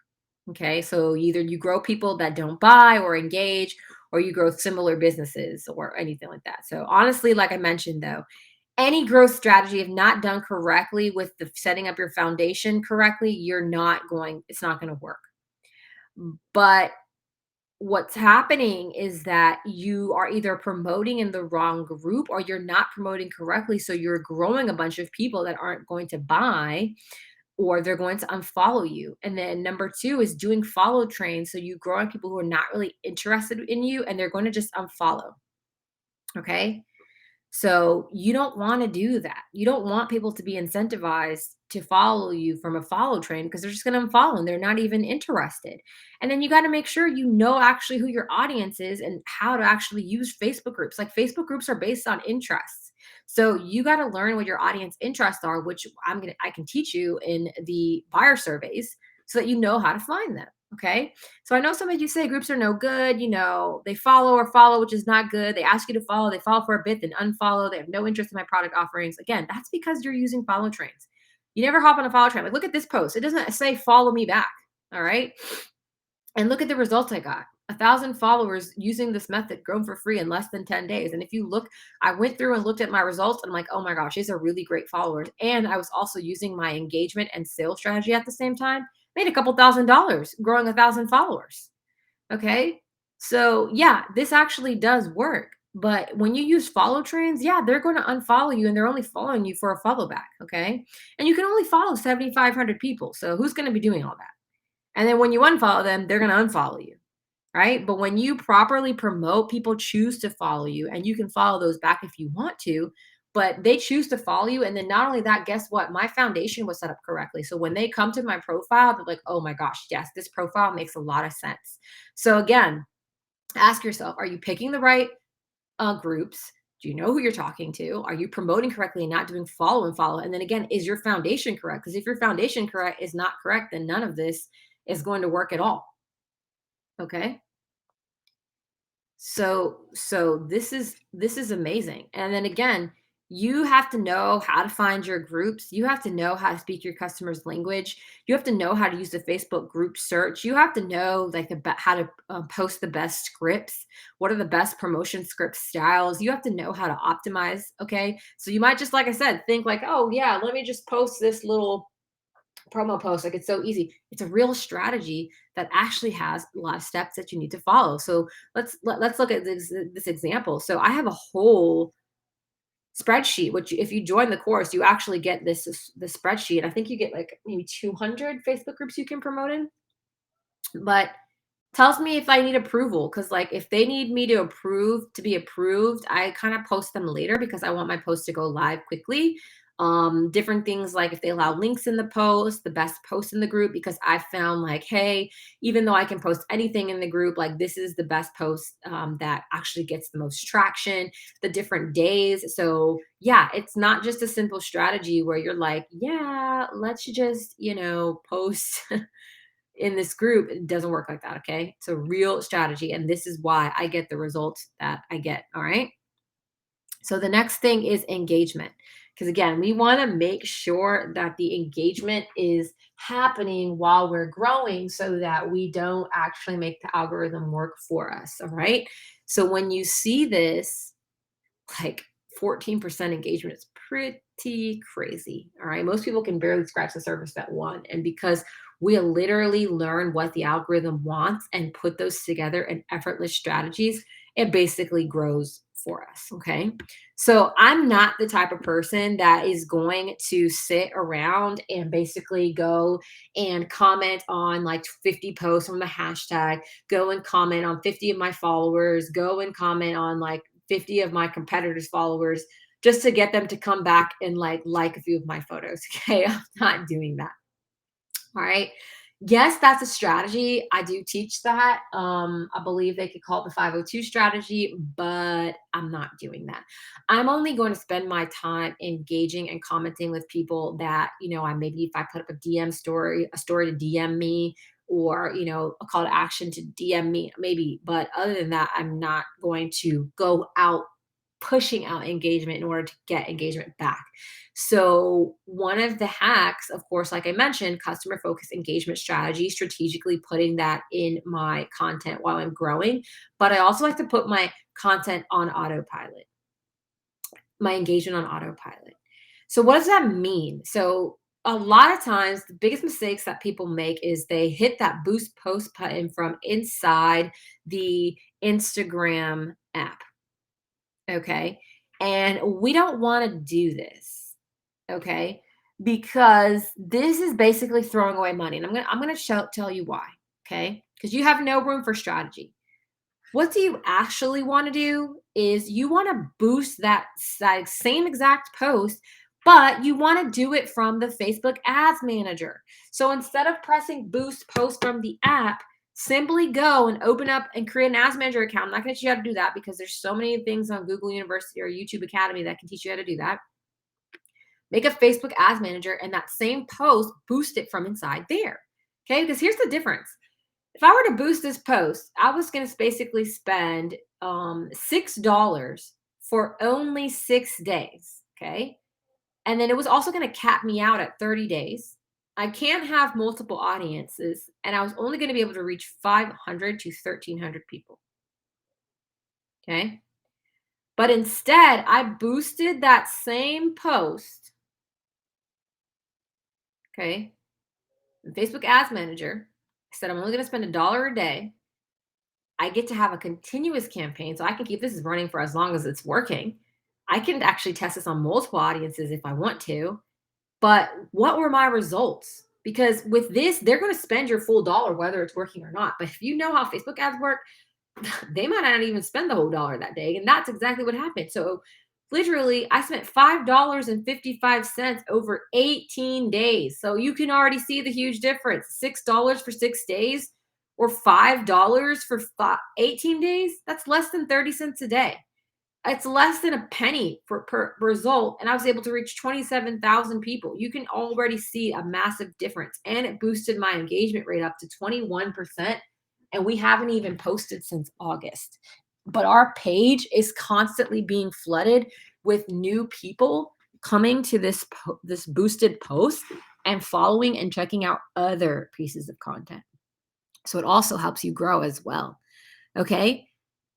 Okay, so either you grow people that don't buy or engage, or you grow similar businesses or anything like that. So honestly, like I mentioned though, any growth strategy, if not done correctly with the setting up your foundation correctly, it's not going to work. But what's happening is that you are either promoting in the wrong group or you're not promoting correctly. So you're growing a bunch of people that aren't going to buy, or they're going to unfollow you. And then number two is doing follow trains. So you growing people who are not really interested in you and they're going to just unfollow. Okay. So you don't want to do that. You don't want people to be incentivized to follow you from a follow train because they're just going to unfollow and they're not even interested. And then you got to make sure you know actually who your audience is and how to actually use Facebook groups. Like Facebook groups are based on interests. So you got to learn what your audience interests are, which I can teach you in the buyer surveys so that you know how to find them. Okay. So I know some of you say groups are no good. They follow, which is not good. They ask you to follow, they follow for a bit, then unfollow. They have no interest in my product offerings. Again, that's because you're using follow trains. You never hop on a follow train. Like, look at this post. It doesn't say follow me back. All right. And look at the results I got. 1,000 followers using this method grown for free in less than 10 days. And if you look, I went through and looked at my results and I'm like, oh my gosh, these are really great followers. And I was also using my engagement and sales strategy at the same time. Made a couple $1,000 growing 1,000 followers. Okay. So yeah, this actually does work. But when you use follow trains, yeah, they're going to unfollow you and they're only following you for a follow back. Okay. And you can only follow 7,500 people. So who's going to be doing all that? And then when you unfollow them, they're going to unfollow you. Right. But when you properly promote, people choose to follow you and you can follow those back if you want to, but they choose to follow you. And then not only that, guess what? My foundation was set up correctly. So when they come to my profile, they're like, oh my gosh, yes, this profile makes a lot of sense. So again, ask yourself, are you picking the right groups? Do you know who you're talking to? Are you promoting correctly and not doing follow and follow? And then again, is your foundation correct? Because if your foundation correct is not correct, then none of this is going to work at all. Okay. So this is amazing. And then again, you have to know how to find your groups. You have to know how to speak your customers' language. You have to know how to use the Facebook group search. You have to know like how to post the best scripts. What are the best promotion script styles? You have to know how to optimize. Okay, so you might just, like I said, think like, oh yeah, let me just post this little promo post. Like, it's so easy. It's a real strategy that actually has a lot of steps that you need to follow. So let's look at this example. So I have a whole spreadsheet, which if you join the course, you actually get the spreadsheet. I think you get like maybe 200 Facebook groups you can promote in. But tells me if I need approval, because like if they need me to be approved, I kind of post them later because I want my post to go live quickly. Different things like if they allow links in the post, the best post in the group, because I found like, hey, even though I can post anything in the group, like this is the best post that actually gets the most traction, the different days. So yeah, it's not just a simple strategy where you're like, yeah, let's just, post in this group. It doesn't work like that. Okay. It's a real strategy. And this is why I get the results that I get. All right. So the next thing is engagement. Because again, we want to make sure that the engagement is happening while we're growing so that we don't actually make the algorithm work for us. All right. So when you see this, like 14% engagement is pretty crazy. All right. Most people can barely scratch the surface at one. And because we literally learn what the algorithm wants and put those together in effortless strategies, it basically grows for us. Okay. So I'm not the type of person that is going to sit around and basically go and comment on like 50 posts on the hashtag, go and comment on 50 of my followers, go and comment on like 50 of my competitors' followers just to get them to come back and like a few of my photos. Okay. I'm not doing that. All right. Yes, that's a strategy. I do teach that. I believe they could call it the 502 strategy, but I'm not doing that. I'm only going to spend my time engaging and commenting with people that, I maybe if I put up a story to DM me, or, a call to action to DM me, maybe. But other than that, I'm not going to go out pushing out engagement in order to get engagement back. So, one of the hacks, of course, like I mentioned, customer focused engagement strategy, strategically putting that in my content while I'm growing. But I also like to put my content on autopilot, my engagement on autopilot. So, what does that mean? So, a lot of times, the biggest mistakes that people make is they hit that boost post button from inside the Instagram app. Okay. And we don't want to do this. Okay. Because this is basically throwing away money. And I'm gonna tell you why. Okay. Because you have no room for strategy. What do you actually want to do is you want to boost that same exact post, but you want to do it from the Facebook Ads Manager. So instead of pressing boost post from the app, simply go and open up and create an Ads Manager account. I'm not going to teach you how to do that because there's so many things on Google University or YouTube Academy that can teach you how to do that. Make a Facebook Ads Manager and that same post, boost it from inside there. Okay, because here's the difference. If I were to boost this post, I was going to basically spend $6 for only 6 days. Okay. And then it was also going to cap me out at 30 days. I can't have multiple audiences. And I was only going to be able to reach 500 to 1,300 people. Okay. But instead, I boosted that same post. Okay. In Facebook Ads Manager. I said, I'm only going to spend $1 a day. I get to have a continuous campaign, so I can keep this running for as long as it's working. I can actually test this on multiple audiences if I want to. But what were my results? Because with this, they're going to spend your full dollar, whether it's working or not. But if you know how Facebook ads work, they might not even spend the whole dollar that day. And that's exactly what happened. So literally, I spent $5.55 over 18 days. So you can already see the huge difference. $6 for 6 days or $5 for 18 days. That's less than 30 cents a day. It's less than a penny per result. And I was able to reach 27,000 people. You can already see a massive difference. And it boosted my engagement rate up to 21%. And we haven't even posted since August. But our page is constantly being flooded with new people coming to this boosted post and following and checking out other pieces of content. So it also helps you grow as well. Okay.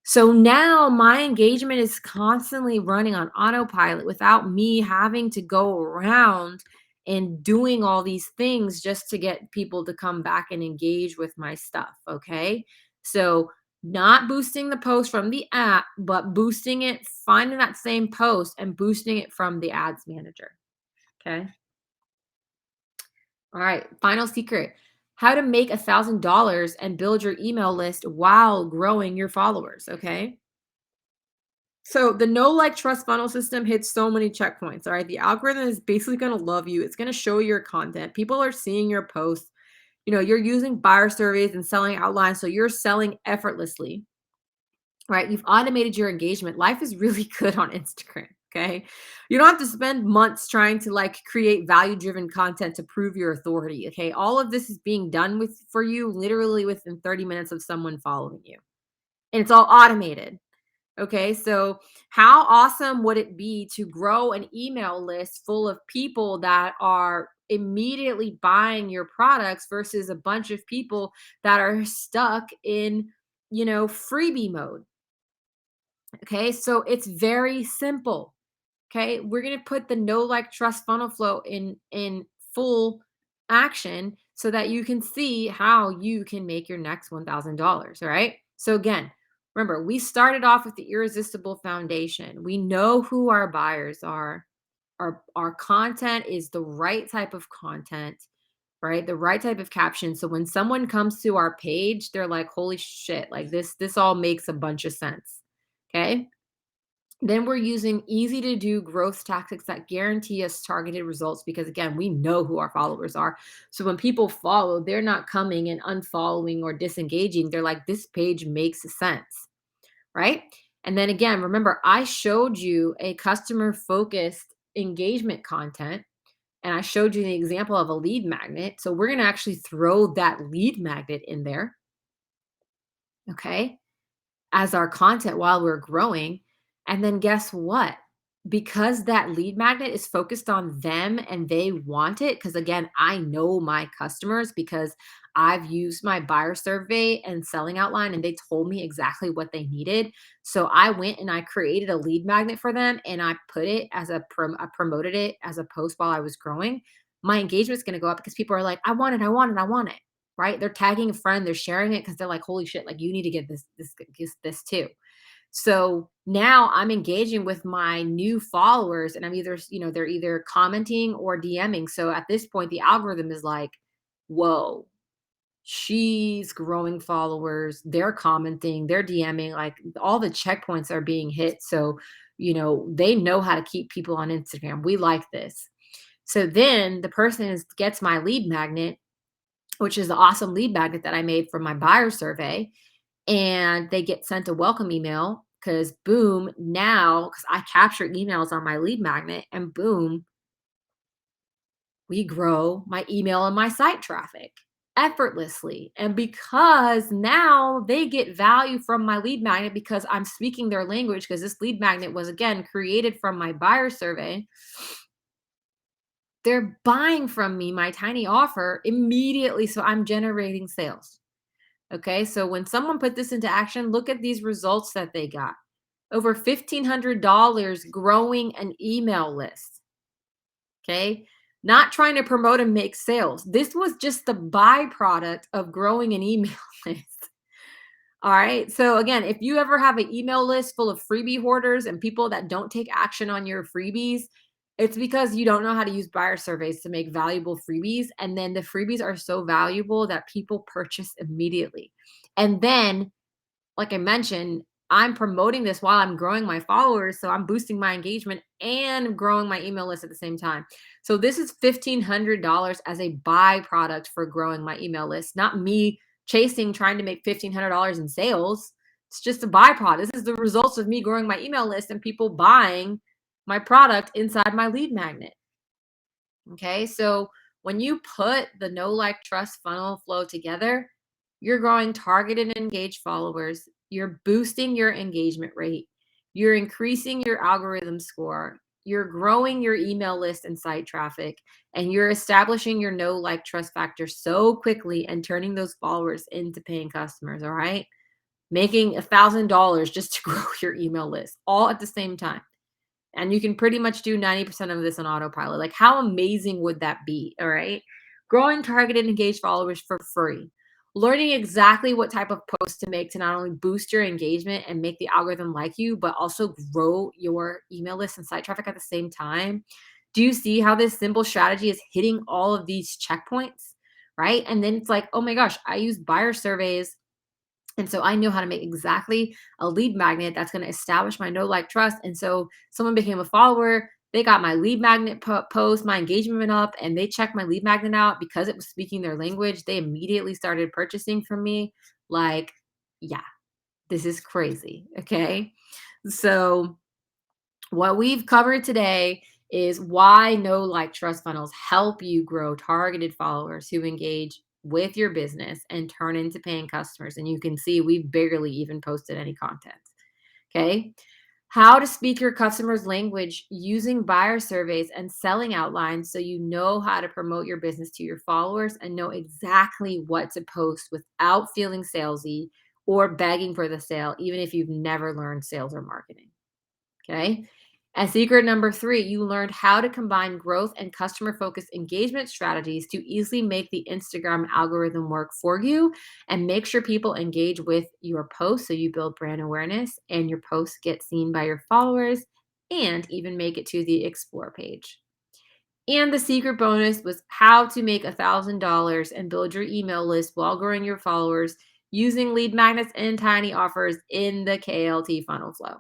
So now my engagement is constantly running on autopilot without me having to go around and doing all these things just to get people to come back and engage with my stuff. Okay. So not boosting the post from the app, but boosting it, finding that same post and boosting it from the ads manager. Okay. All right. Final secret: how to make $1,000 and build your email list while growing your followers. Okay. So the no like trust funnel system hits so many checkpoints. All right. The algorithm is basically going to love you. It's going to show your content. People are seeing your posts. You're using buyer surveys and selling outlines. So you're selling effortlessly, right? You've automated your engagement. Life is really good on Instagram. Okay. You don't have to spend months trying to create value driven content to prove your authority. Okay. All of this is being done for you literally within 30 minutes of someone following you. And it's all automated. Okay, so how awesome would it be to grow an email list full of people that are immediately buying your products versus a bunch of people that are stuck in, freebie mode? Okay, so it's very simple. Okay, we're going to put the no like trust funnel flow in full action so that you can see how you can make your next $1,000. All right. So again, remember, we started off with the irresistible foundation. We know who our buyers are. Our content is the right type of content, right? The right type of caption. So when someone comes to our page, they're like, "Holy shit! Like this all makes a bunch of sense." Okay. Then we're using easy to do growth tactics that guarantee us targeted results because, again, we know who our followers are. So when people follow, they're not coming and unfollowing or disengaging. They're like, this page makes sense, right? And then again, remember, I showed you a customer focused engagement content and I showed you the example of a lead magnet. So we're going to actually throw that lead magnet in there, okay, as our content while we're growing. And then guess what? Because that lead magnet is focused on them and they want it, because again, I know my customers because I've used my buyer survey and selling outline and they told me exactly what they needed. So I went and I created a lead magnet for them and I put it as I promoted it as a post while I was growing. My engagement's going to go up because people are like, I want it, I want it, I want it. Right? They're tagging a friend, they're sharing it because they're like, holy shit, like you need to get this too. So now I'm engaging with my new followers and I'm either, they're either commenting or DMing. So at this point, the algorithm is like, whoa, she's growing followers. They're commenting, they're DMing, like all the checkpoints are being hit. So, they know how to keep people on Instagram. We like this. So then the person gets my lead magnet, which is the awesome lead magnet that I made from my buyer survey, and they get sent a welcome email because boom, now because I capture emails on my lead magnet and boom, we grow my email and my site traffic effortlessly. And because now they get value from my lead magnet because I'm speaking their language, because this lead magnet was again created from my buyer survey, they're buying from me my tiny offer immediately. So I'm generating sales. Okay, so when someone put this into action, look at these results that they got. Over $1,500 growing an email list. Okay, not trying to promote and make sales. This was just the byproduct of growing an email list. All right. So again, if you ever have an email list full of freebie hoarders and people that don't take action on your freebies, it's because you don't know how to use buyer surveys to make valuable freebies. And then the freebies are so valuable that people purchase immediately. And then, like I mentioned, I'm promoting this while I'm growing my followers. So I'm boosting my engagement and growing my email list at the same time. So this is $1,500 as a byproduct for growing my email list, not me chasing trying to make $1,500 in sales. It's just a byproduct. This is the results of me growing my email list and people buying my product inside my lead magnet. Okay. So when you put the know, like, trust funnel flow together, you're growing targeted and engaged followers. You're boosting your engagement rate. You're increasing your algorithm score. You're growing your email list and site traffic. And you're establishing your know, like, trust factor so quickly and turning those followers into paying customers. All right. Making $1,000 just to grow your email list all at the same time. And you can pretty much do 90% of this on autopilot. Like, how amazing would that be? All right. Growing targeted engaged followers for free. Learning exactly what type of post to make to not only boost your engagement and make the algorithm like you, but also grow your email list and site traffic at the same time. Do you see how this simple strategy is hitting all of these checkpoints? Right. And then it's like, oh my gosh, I use buyer surveys and so I knew how to make exactly a lead magnet that's going to establish my know, like, trust. And so someone became a follower. They got my lead magnet post, my engagement went up, and they checked my lead magnet out because it was speaking their language. They immediately started purchasing from me. Like, yeah, this is crazy. Okay. So what we've covered today is why know, like, trust funnels help you grow targeted followers who engage with your business and turn into paying customers. And you can see we've barely even posted any content. Okay. How to speak your customers' language using buyer surveys and selling outlines so you know how to promote your business to your followers and know exactly what to post without feeling salesy or begging for the sale, even if you've never learned sales or marketing. Okay. And secret number 3, you learned how to combine growth and customer focused engagement strategies to easily make the Instagram algorithm work for you and make sure people engage with your posts so you build brand awareness and your posts get seen by your followers and even make it to the explore page. And the secret bonus was how to make $1,000 and build your email list while growing your followers using lead magnets and tiny offers in the KLT funnel flow.